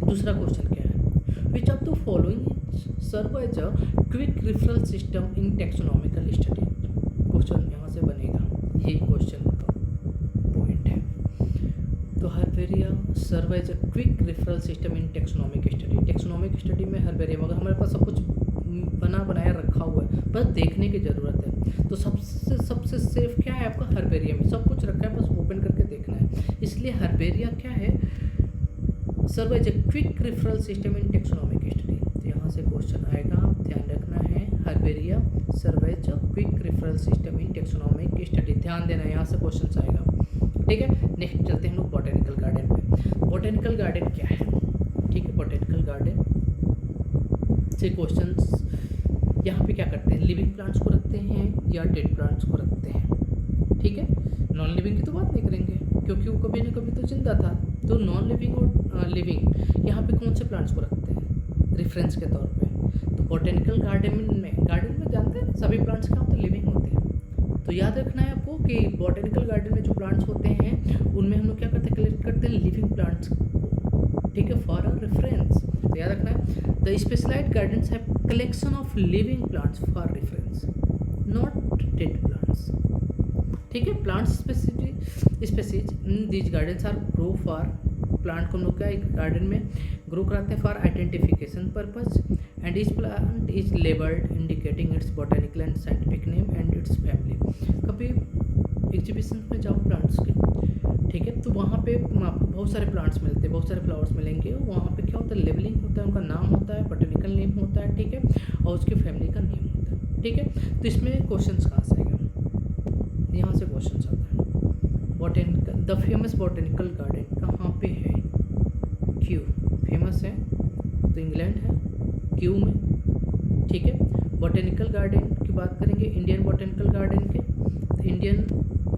A: दूसरा क्वेश्चन क्या है, which of the following serve as a quick referral system in taxonomical study. Question यहाँ से बनेगा, यही क्वेश्चन का पॉइंट है। तो herbarium serve as a quick referral system in taxonomic study. Taxonomic study में हर्बेरियम, अगर हमारे पास सब कुछ बनाया रखा हुआ है, बस देखने की ज़रूरत है, तो सबसे सेफ क्या है आपका, हर्बेरियम। सब कुछ रखा है, बस ओपन करके देखना है। इसलिए हर्बेरिया क्या है, serve as a quick referral system in taxonomic study. तो यहाँ से क्वेश्चन आएगा, ध्यान रखना है, herbaria serve as a quick referral system in taxonomic study, ध्यान देना, यहाँ से क्वेश्चन आएगा। ठीक है, नेक्स्ट चलते हैं हम लोग बॉटेनिकल गार्डन पे। बॉटेनिकल गार्डन क्या है? ठीक है, बॉटेनिकल गार्डन से क्वेश्चंस यहाँ पे क्या करते हैं, लिविंग प्लांट्स को रखते हैं या डेड प्लांट्स को रखते हैं। ठीक है, नॉन लिविंग की तो बात नहीं करेंगे क्योंकि वो कभी ना कभी तो जिंदा था। तो नॉन लिविंग और लिविंग यहाँ पे कौन से प्लांट्स को रखते हैं रेफरेंस के तौर पे? तो बॉटेनिकल गार्डन में जानते हैं सभी प्लांट्स क्या होते हैं, लिविंग होते हैं। तो याद रखना है आपको कि बॉटेनिकल गार्डन में जो प्लांट्स होते हैं उनमें हम लोग क्या करते हैं, कलेक्ट करते हैं लिविंग प्लांट्स। ठीक है, फॉर अ रेफरेंस। तो याद रखना है, the specialised gardens have collection of living plants for reference, not dead plants. ठीक है, plants species in these gardens are grow for, plant को हम लोग क्या एक गार्डन में ग्रो कराते हैं for identification purpose, and each plant is labelled indicating it's botanical and scientific name and it's family. कभी एग्जीबिशन में जाओ प्लांट्स के, ठीक है, तो वहाँ पे आपको बहुत सारे प्लांट्स मिलते हैं, बहुत सारे फ्लावर्स मिलेंगे, वहाँ पे क्या होता है, लेबलिंग होता है, उनका नाम होता है, बॉटेनिकल नेम होता है। ठीक है, और उसकी फैमिली का नेम होता है। ठीक है, तो इसमें क्वेश्चन कहाँ से आएगा, यहाँ से क्वेश्चन आता है। Botanical, the famous botanical garden कहाँ पे है? क्यू फेमस है तो इंग्लैंड है, क्यू में। ठीक है, बॉटेनिकल गार्डन की बात करेंगे, इंडियन बॉटेनिकल गार्डन के, तो इंडियन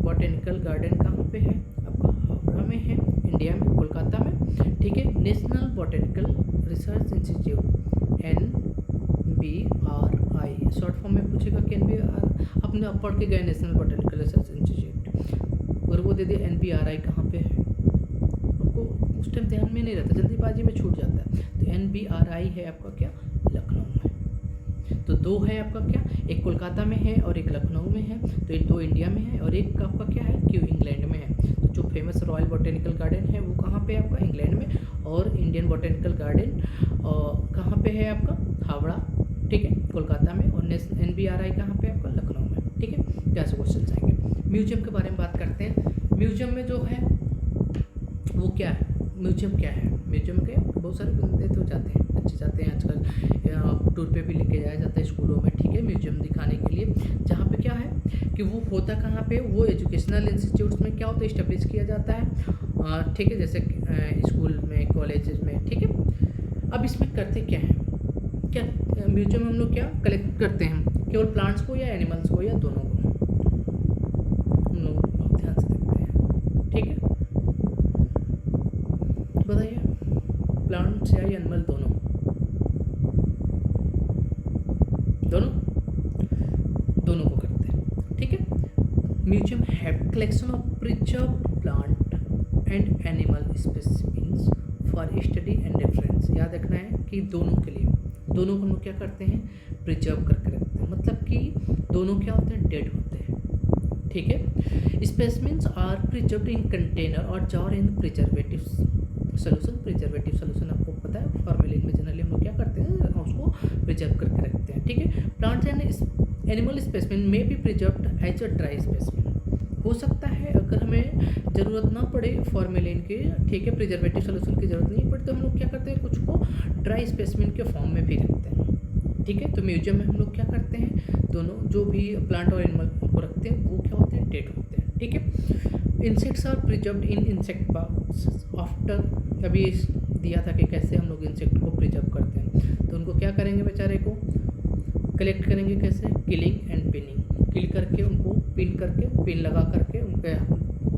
A: बॉटेनिकल गार्डन कहाँ पे है आपका, हावड़ा में है, इंडिया में, कोलकाता में। ठीक है, national botanical research institute NBRI, short form में पूछेगा कि NBR, आपने अब पढ़ के गए नेशनल बॉटेनिकल रिसर्च इंस्टीट्यूट, और वो दे दिया NBRI कहाँ पे है, आपको उस टाइम ध्यान में नहीं रहता, जल्दीबाजी में छूट जाता है। तो NBRI है आपका क्या, लखनऊ में। तो दो है आपका क्या, एक कोलकाता में है और एक लखनऊ में है, तो ये दो इंडिया में है, और एक आपका क्या है, क्यू इंग्लैंड में है। तो जो फेमस रॉयल बॉटेनिकल गार्डन है वो कहाँ पे है आपका, इंग्लैंड में, और इंडियन बॉटेनिकल गार्डन कहाँ पे है आपका, हावड़ा ठीक है, कोलकाता में, और NBRI कहाँ पे आपका, लखनऊ में। ठीक है, कैसे क्वेश्चन आएंगे। म्यूजियम के बारे में बात करते हैं। म्यूजियम में जो है वो क्या है, म्यूजियम क्या है, म्यूजियम के बहुत सारे बंदे तो जाते हैं, बच्चे जाते हैं आजकल, टूर पे भी लेके जाया जाता है स्कूलों में। ठीक है, म्यूजियम दिखाने के लिए, जहाँ पे क्या है कि वो होता कहाँ पे, वो एजुकेशनल इंस्टीट्यूट्स में क्या होता है, इस्टेब्लिश किया जाता है। ठीक है, जैसे स्कूल में, कॉलेजेस में। ठीक है, अब इसमें करते क्या है, क्या म्यूजियम में हम लोग क्या कलेक्ट करते हैं, केवल प्लांट्स को या एनिमल्स को या दोनों को, हम लोग बहुत ध्यान से देखते हैं। ठीक है, बताइए, प्लांट्स या एनिमल, दोनों, दोनों को करते हैं। ठीक है, museum have collection of preserved plant and animal specimens for study and reference. याद रखना है कि दोनों के लिए, दोनों को हम लोग क्या करते हैं, प्रिजर्व करके रखते हैं, मतलब कि दोनों क्या होते हैं, डेड होते हैं। ठीक है, specimens are preserved in container और jar in preservative solution. Preservative solution आपको पता है, फॉर्मेलिन में जनरली हम लोग क्या करते हैं, उसको प्रिजर्व करके रखते हैं। ठीक है, plants and animal specimen may be preserved as a dry specimen. हो सकता है अगर हमें ज़रूरत ना पड़े फॉर्मेलिन की, ठीक है, प्रिजर्वेटिव सोल्यूशन की ज़रूरत नहीं पड़ती, तो हम लोग क्या करते हैं, कुछ को ड्राई स्पेसिमेन के फॉर्म में भी रखते हैं। ठीक है, तो म्यूजियम में हम लोग क्या करते हैं, दोनों जो भी प्लांट और एनिमल को रखते हैं वो क्या होते हैं, डेड होते हैं। ठीक है, insects are preserved in insect box after, अभी दिया था कि कैसे हम लोग इंसेक्ट को प्रिजर्व करते हैं, तो उनको क्या करेंगे, बेचारे को कलेक्ट करेंगे, कैसे, किलिंग एंड पिनिंग, किल करके उनको पिन करके, पिन लगा करके उनके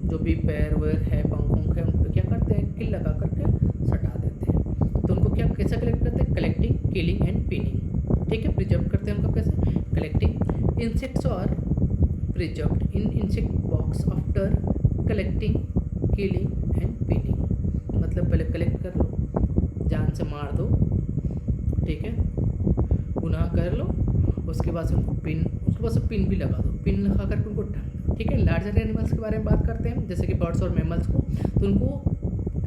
A: जो भी पैर वैर है, पंख है, उन पर क्या करते हैं, किल लगा करके सटा देते हैं। तो उनको क्या, कैसे कलेक्ट करते हैं, कलेक्टिंग, किलिंग एंड पिनिंग। ठीक है, प्रिजर्व करते हैं उनको कैसे, collecting. Insects are preserved in insect box after collecting, killing and pinning, मतलब पहले कलेक्ट कर लो, जान से मार दो, ठीक है, गुनाह कर लो, उसके बाद से उनको पिन, उसके बाद से पिन भी लगा दो, पिन लगा करके उनको ढक। ठीक है, लार्जर एनिमल्स के बारे में बात करते हैं, जैसे कि बर्ड्स और मैमल्स को, तो उनको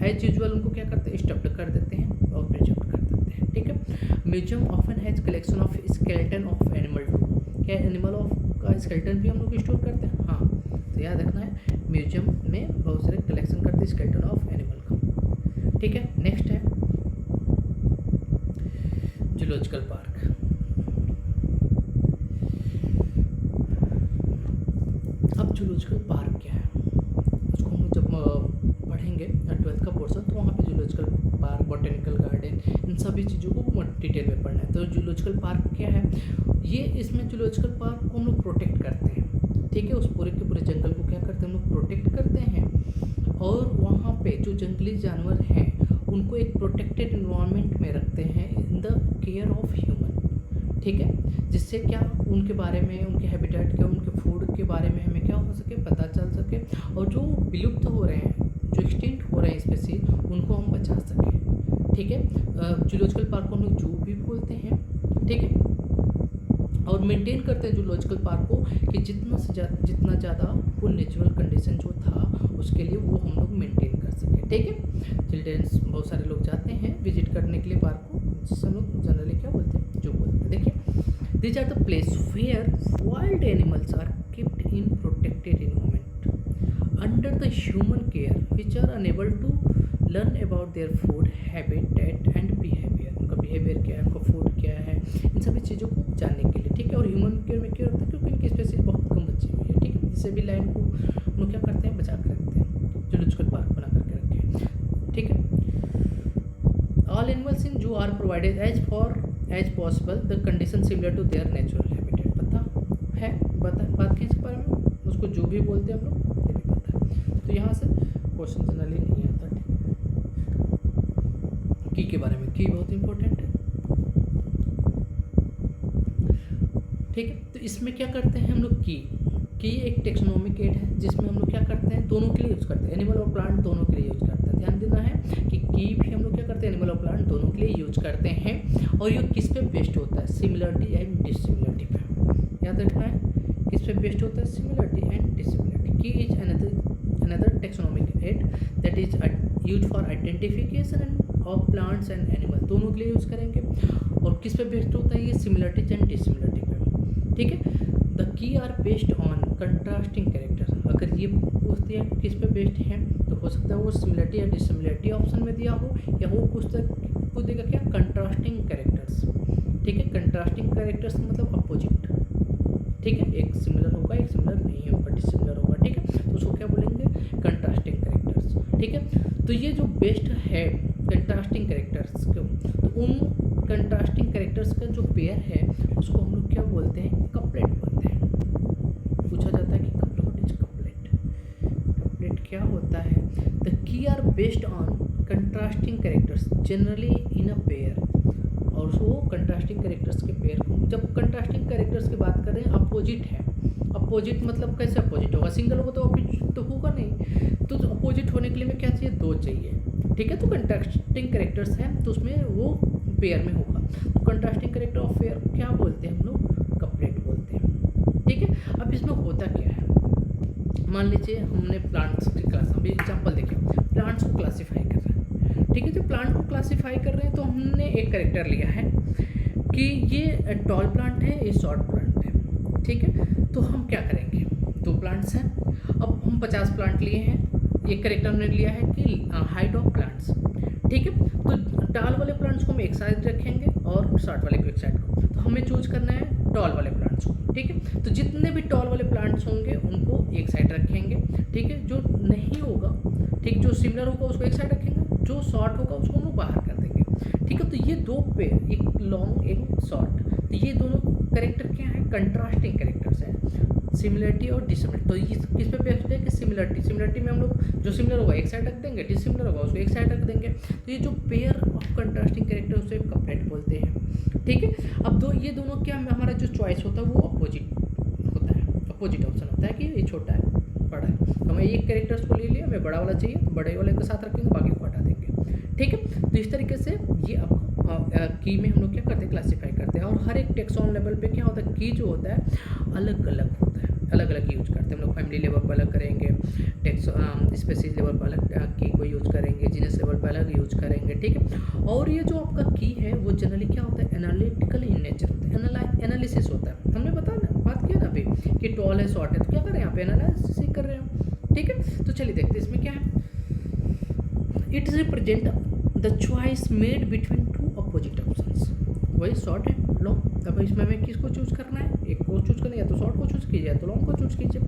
A: एज यूजुअल उनको क्या करते हैं, स्टफ्ड कर देते हैं और प्रिजर्व कर देते हैं। ठीक है, museum often has collection of skeleton of animal too. क्या एनिमल ऑफ का स्केलेटन भी हम लोग स्टोर करते हैं, हाँ, तो याद रखना है, म्यूजियम में बहुत सारे कलेक्शन करते हैं स्केलेटन ऑफ एनिमल का। ठीक है, नेक्स्ट है जूलॉजिकल पार्क। अब जूलॉजिकल पार्क क्या है, उसको हम जब पढ़ेंगे 12th का पोर्सन, तो वहाँ पे जूलॉजिकल पार्क, बॉटेनिकल गार्डन, इन सभी चीज़ों को डिटेल में पढ़ना है। तो जूलॉजिकल पार्क क्या है, ये इसमें जूलॉजिकल पार्क को हम लोग प्रोटेक्ट करते हैं। ठीक है, उस पूरे के पूरे जंगल को क्या करते हैं, हम लोग प्रोटेक्ट करते हैं, और वहाँ पे जो जंगली जानवर हैं उनको एक प्रोटेक्टेड इन्वायरमेंट में रखते हैं in the care of human. ठीक है, जिससे क्या उनके बारे में, उनके हैबिटेट के, उनके फूड के बारे में हमें क्या हो सके, पता चल सके, और जो विलुप्त हो रहे हैं, जो एक्सटिंक्ट हो रहे हैं स्पेसीज, उनको हम बचा सकें। ठीक है, जूलॉजिकल पार्क को हम लोग जू भी बोलते हैं। ठीक है, और मेंटेन करते हैं जूलॉजिकल पार्क को कि जितना ज़्यादा वो नेचुरल कंडीशन जो था उसके लिए वो हम लोग मेंटेन कर सकें। ठीक है, चिल्ड्रेंस बहुत सारे लोग जाते हैं विजिट करने के लिए पार्क को, जिससे हम लोग जनरली क्या बोलते हैं, जू बोलते हैं। देखिए, these are the place where wild animals are kept in protected environment under the human care, which are unable to learn about their food, habitat and behavior। उनका बिहेवियर क्या है, उनका फूड क्या है, इन सभी चीज़ों को जानने के लिए। ठीक है, और ह्यूमन केयर में क्या होता है, क्योंकि इनकी स्पेसीज बहुत कम बची हुई है। ठीक है, जिससे भी लैंड को हम लोग क्या करते हैं, बचा कर रखते हैं, जूलॉजिकल पार्क बना करके रखे हैं। ठीक है, all animals in zoo are provided as possible the condition similar to their natural habitat. पता है, बात की इसके बारे में, उसको जो भी बोलते हैं हम लोग, ये भी पता है। तो यहाँ से क्वेश्चन जनरली नहीं आता। की के बारे में, की बहुत इंपॉर्टेंट है। ठीक है, तो इसमें क्या करते हैं हम लोग, की एक टेक्सोनोमिक एड है, जिसमें हम लोग क्या करते हैं, दोनों के लिए यूज़ करते हैं, एनिमल और प्लांट दोनों के लिए यूज़ करते हैं। ध्यान देना है कि की भी हम लोग क्या करते हैं, एनिमल और प्लांट दोनों के लिए यूज करते हैं, और ये किस पे बेस्ड होता है, सिमिलरिटी एंड डिसिमिलरिटी पे। याद रखना है किस पे बेस्ड होता है, सिमिलरिटी एंड डिसिमिलरिटी। की is another taxonomic aid that is used for identification of plants and animal, दोनों के लिए यूज़ करेंगे। और किस पे बेस्ड होता है ये, सिमिलरिटीज एंड डिसिमिलरिटी पे, ठीक है। The key are based on contrasting character, अगर ये पूछ दिया कि किस पे बेस्ड है तो हो सकता है वो सिमिलरिटी या डिसिमिलरिटी ऑप्शन में दिया हो, या वो पूछ देगा क्या, कंट्रास्टिंग कैरेक्टर्स, ठीक है। कंट्रास्टिंग कैरेक्टर्स मतलब अपोजिट, ठीक है, एक सिमिलर होगा एक सिमिलर नहीं होगा, डिसिमिलर होगा, ठीक है, तो उसको क्या बोलेंगे, कंट्रास्टिंग कैरेक्टर्स, ठीक है। तो ये जो बेस्ट है कंट्रास्टिंग कैरेक्टर्स को, तो उन कंट्रास्टिंग कैरेक्टर्स का जो पेयर है उसको हम लोग क्या बोलते हैं, कपलेट बोलते हैं। पूछा जाता है कि कपलेट क्या होता है। The key are based on contrasting characters generally in a pair, और वो कंट्रास्टिंग कैरेक्टर्स के पेयर को, जब कंट्रास्टिंग कैरेक्टर्स की बात करें अपोजिट है, अपोजिट मतलब कैसे अपोजिट होगा, सिंगल होगा तो अपोजिट तो होगा नहीं, तो अपोजिट होने के लिए में क्या चाहिए, दो चाहिए, ठीक है। तो कंट्रास्टिंग कैरेक्टर्स हैं तो उसमें वो पेयर में होगा, तो कंट्रास्टिंग कैरेक्टर ऑफ पेयर क्या बोलते हैं हम लोग, कपलेट बोलते हैं, ठीक है। अब इसमें होता क्या है, मान लीजिए हमने प्लांट्स की क्लास, अभी एग्जाम्पल देखिए, प्लांट्स को क्लासीफाई कर रहे हैं, ठीक है। जब प्लांट को क्लासीफाई कर रहे हैं तो हमने एक कैरेक्टर लिया है कि ये टॉल प्लांट है, ये शॉर्ट प्लांट है, ठीक है। तो हम क्या करेंगे, दो प्लांट्स हैं, अब हम 50 प्लांट लिए हैं, एक कैरेक्टर हमने लिया है कि हाइट ऑफ प्लांट्स, ठीक है। तो टॉल वाले प्लांट्स को हम एक साइड रखेंगे और शॉर्ट वाले को एक साइड को, तो हमें चूज करना है टॉल वाले प्लांट्स को, ठीक है। तो जितने भी टॉल वाले प्लांट्स होंगे उनको एक साइड रखेंगे, ठीक है। जो नहीं होगा, ठीक, जो सिमिलर होगा उसको एक साइड रखेंगे, जो शॉर्ट होगा उसको हम लोग बाहर कर देंगे, ठीक है। तो ये दो पेयर, एक लॉन्ग एक शॉर्ट, तो ये दोनों कैरेक्टर क्या है, कंट्रास्टिंग कैरेक्टर्स हैं, सिमिलरिटी और डिसिमिलरिटी। तो ये किस पे बेस्ड है कि सिमिलरिटी में हम लोग जो सिमिलर होगा एक साइड रख देंगे, डिसिमिलर होगा उसको एक साइड रख देंगे, तो ये जो पेयर ऑफ कंट्रास्टिंग कैरेक्टर उसे कपलेट बोलते हैं, ठीक है। अब ये दोनों क्या, हमारा जो चॉइस होता है वो अपोजिट होता है, अपोजिट ऑप्शन होता है कि ये छोटा है बड़ा है, तो हमें एक कैरेक्टर्स को ले लिया, हमें बड़ा वाला चाहिए तो बड़े वाले के साथ रखेंगे, बाकी को हटा देंगे, ठीक है। तो इस तरीके से ये आपको की में हम लोग क्या करते हैं, क्लासीफाई करते हैं। और हर एक टेक्सॉन लेवल पे क्या होता है, की जो होता है अलग अलग होता है, अलग अलग यूज करते हैं हम लोग। फैमिली लेवल पर अलग करेंगे, स्पेसीज लेवल पर अलग की को यूज करेंगे, जीनस लेवल पर अलग यूज करेंगे, ठीक है। और ये जो आपका की है वो जनरली क्या होता है, एनालिटिकल इन नेचर होता है, एनालिसिस होता है। हमने बात किया ना अभी कि टॉल है शॉर्ट है, तो क्या कर रहे हैं यहाँ पे, एनालिसिस ही कर रहे हैं, ठीक है। तो चलिए देखते हैं इसमें क्या है। It represent the choice made between two opposite options, वही शॉर्ट है लॉन्ग, तब इसमें हमें किसको चूज करना है, एक को चूज करना है, या तो शॉर्ट को चूज कीजिए या तो लॉन्ग को चूज कीजिए।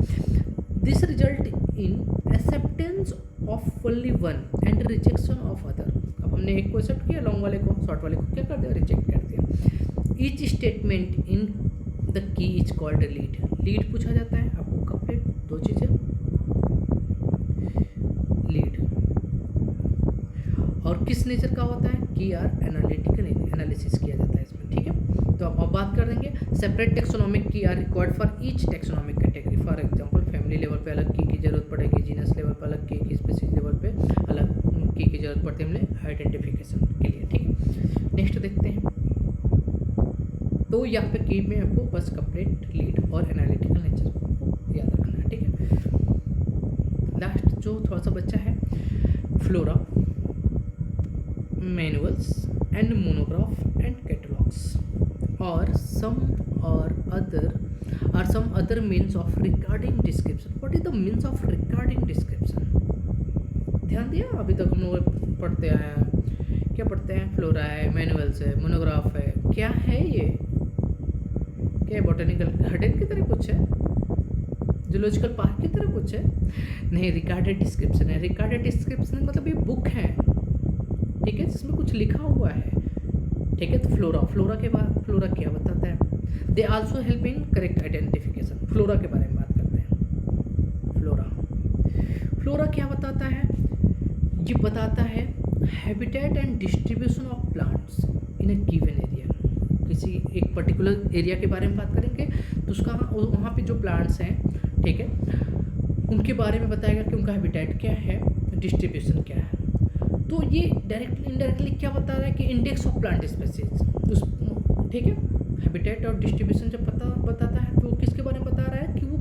A: This result in acceptance of only one and rejection of other. अब हमने एक को एक्सेप्ट किया, लॉन्ग वाले को, शॉर्ट वाले को क्या कर दिया, रिजेक्ट कर दिया। Each statement in the key is called lead पूछा जाता है आपको, कपलेट दो चीज़ें, लीड और किस नेचर का होता है, की आर एनालिटिकल एनालिसिस किया जाता है इसमें, ठीक है। तो अब बात कर देंगे separate taxonomic key are required for each taxonomic category. For example family level पे अलग की जरूरत पड़ेगी, जीनस लेवल पे अलग की स्पीशीज लेवल पे अलग की जरूरत पड़ती है हमें आइडेंटिफिकेशन के लिए, ठीक है। नेक्स्ट देखते हैं, तो यहाँ पे की में आपको बस कपलेट, लीड और एनालिटिकल नेचर को याद रखना है, ठीक है। लास्ट जो थोड़ा सा बच्चा है, flora, manuals and monograph and catalogues और some other means of recording description. What is the means of recording description, ध्यान दिया, अभी तक हम लोग पढ़ते आए हैं, क्या पढ़ते हैं, फ्लोरा है, मैनुअल्स है, मोनोग्राफ है, क्या है ये, क्या बॉटनिकल गार्डन की तरह कुछ है, जूलॉजिकल पार्क की तरह कुछ है, नहीं, रिकॉर्डेड डिस्क्रिप्शन है। रिकॉर्डेड डिस्क्रिप्शन मतलब ये बुक है, ठीक है, जिसमें कुछ लिखा हुआ है, ठीक है। तो फ्लोरा के बाद फ्लोरा क्या बताता है, they also help in correct identification. Flora के बारे में बात करते हैं। फ्लोरा क्या बताता है, ये बताता है habitat and distribution of plants in A given area. किसी एक पर्टिकुलर एरिया के बारे में बात करेंगे तो उसका वहाँ पे जो प्लांट्स हैं, ठीक है, उनके बारे में बताएगा कि उनका हैबिटेट क्या है, डिस्ट्रीब्यूशन क्या है। तो ये डायरेक्टली इनडायरेक्टली क्या बता रहा है कि इंडेक्स ऑफ प्लांट स्पीशीज उस, ठीक है। हैबिटेट और डिस्ट्रीब्यूशन जब बताता है तो किसके बारे में बता रहा है कि वो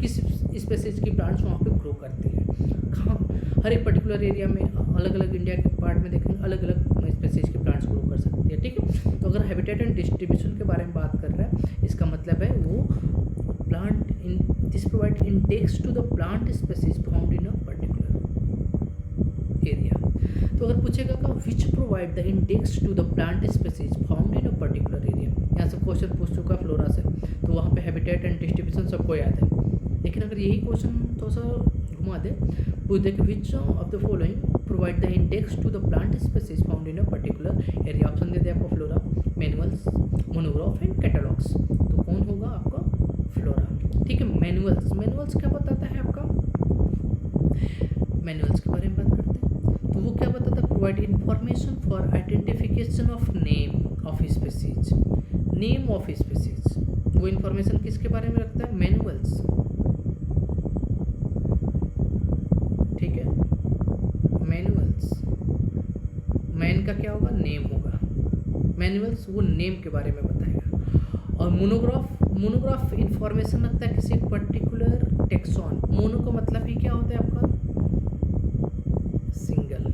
A: किस स्पीशीज की प्लांट्स वहाँ पे ग्रो करती है, कहाँ, हर एक पर्टिकुलर एरिया में अलग अलग, इंडिया के पार्ट में देखेंगे अलग अलग स्पीशीज के प्लांट प्लांट्स ग्रो कर सकती है, ठीक है। तो अगर हैबिटेट एंड डिस्ट्रीब्यूशन के बारे में बात कर रहा है, इसका मतलब है वो plant in this provide index to the plant species found in a particular area. तो अगर पूछेगा का which provide the index to the plant species found in a particular area, यहाँ से क्वेश्चन पूछ चुका फ्लोरा से, तो वहाँ पे हैबिटेट एंड डिस्ट्रीब्यूशन सबको याद है। लेकिन अगर यही क्वेश्चन थोड़ा सा घुमा दे, पूछ दे कि which of the following provide the index to the plant species found in a particular area, option दे दे आपको flora, manuals, monograph and catalogues, तो कौन होगा आपका फ्लोरा, ठीक है। मैनुअल्स, मैनुअल्स क्या बताता है आपका, मैनुअल्स के बारे में बात करते हैं, तो वो क्या बताता है, provide information for identification of name of species, name of species, वो इंफॉर्मेशन किसके बारे में रखता है, मैनुअल्स, ठीक है। मैनुअल्स, मैन का क्या होगा, नेम होगा, मैनुअल्स वो नेम के बारे में बताएगा। और मोनोग्राफ, मोनोग्राफ इंफॉर्मेशन रखता है किसी पर्टिकुलर टेक्सॉन, मोनो का मतलब ही क्या होता है आपका, सिंगल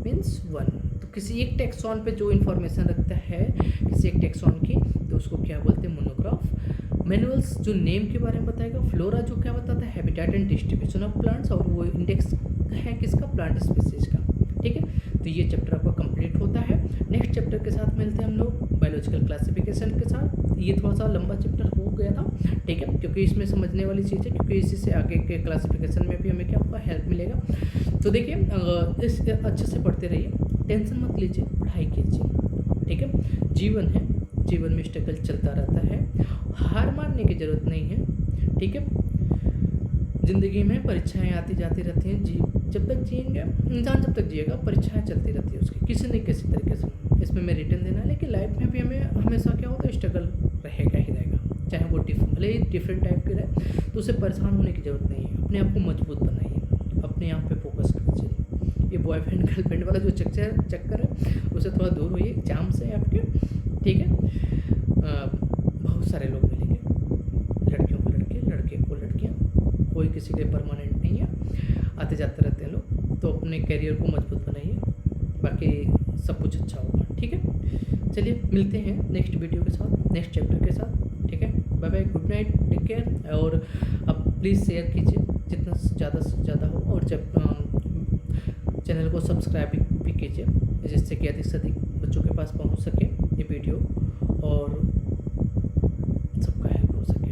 A: मीन्स वन, तो किसी एक टेक्सॉन पे जो इंफॉर्मेशन रखता है किसी एक टेक्सॉन की, तो उसको क्या बोलते हैं, मोनोग्राफ। मैनुअल्स जो नेम के बारे में बताएगा, फ्लोरा जो क्या बताता है, habitat and distribution of plants, और वो इंडेक्स है किसका, प्लांट स्पीसीज का, ठीक है। तो ये चैप्टर आपका कंप्लीट होता है। नेक्स्ट चैप्टर के साथ मिलते हैं हम लोग बायोलॉजिकल क्लासिफिकेशन के साथ। ये थोड़ा सा लंबा चैप्टर हो गया था, ठीक है, क्योंकि इसमें समझने वाली चीज़ है, क्योंकि इसी से आगे के क्लासिफिकेशन में भी हमें क्या होगा, हेल्प मिलेगा। तो देखिए इस अच्छे से पढ़ते रहिए, टेंशन मत लीजिए, पढ़ाई कीजिए, ठीक है। जीवन है, जीवन में स्ट्रगल चलता रहता है, हार मानने की ज़रूरत नहीं है, ठीक है। ज़िंदगी में परीक्षाएं आती जाती रहती हैं, जब तक जिएंगे इंसान, जब तक जिएगा परीक्षाएं चलती रहती है उसकी, किसी न किसी तरीके से इसमें मैं रिटर्न देना है। लेकिन लाइफ में भी हमें हमेशा क्या होता है, स्ट्रगल रहेगा ही रहेगा, चाहे वो भले ही डिफरेंट टाइप के रहे, तो उससे परेशान होने की ज़रूरत नहीं है। अपने आप को मजबूत बनाइए, अपने आप पे फोकस कीजिए। ये बॉयफ्रेंड गर्लफ्रेंड वाला जो चक्कर है उससे थोड़ा दूर होइए, एग्जाम से आपके, ठीक है। बहुत सारे लोग मिलेंगे, लड़कियों को लड़के, लड़के को लड़कियाँ, कोई किसी के परमानेंट नहीं है, आते जाते रहते हैं लोग। तो अपने करियर को मजबूत बनाइए, बाकी सब कुछ अच्छा होगा, ठीक है। चलिए मिलते हैं नेक्स्ट वीडियो के साथ, नेक्स्ट चैप्टर के साथ, ठीक है। Bye bye, good night, take care. और आप प्लीज़ शेयर कीजिए जितना ज़्यादा से ज़्यादा हो, और जब चैनल को सब्सक्राइब भी कीजिए, जिससे कि अधिक से अधिक बच्चों के पास पहुंच सके ये वीडियो और सबका हेल्प हो सके,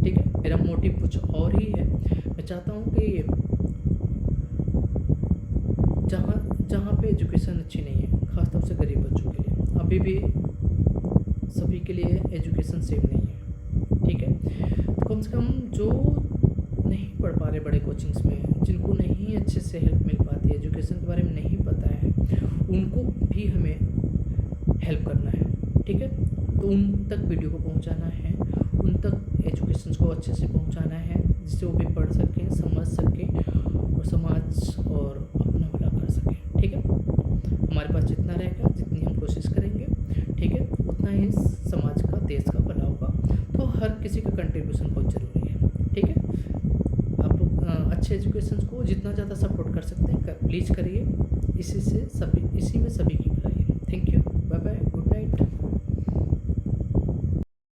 A: ठीक है। मेरा मोटिव कुछ और ही है, मैं चाहता हूँ कि जहाँ पे एजुकेशन अच्छी नहीं है, ख़ासतौर से गरीब बच्चों के लिए, अभी भी सभी के लिए एजुकेशन सेम नहीं है, ठीक है। तो कम से कम जो नहीं पढ़ पा रहे बड़े कोचिंग्स में, जिनको नहीं अच्छे से हेल्प मिल पाती है, एजुकेशन के बारे में नहीं पता है, उनको भी हमें हेल्प करना है, ठीक है। तो उन तक वीडियो को पहुंचाना है, उन तक एजुकेशन को अच्छे से पहुंचाना है, जिससे वो भी पढ़ सकें, समझ सकें और समाज और अपना भला कर सकें, ठीक है। हमारे पास जितना रहेगा, जितनी हम कोशिश करेंगे, ठीक है, उतना ही समाज का, देश का भला होगा। तो हर किसी का कंट्रीब्यूशन बहुत ज़रूरी है, ठीक है। आप अच्छे एजुकेशन को जितना ज़्यादा सपोर्ट कर सकते हैं प्लीज़ करिए, इसी में सभी की भलाई है। Thank you, bye bye.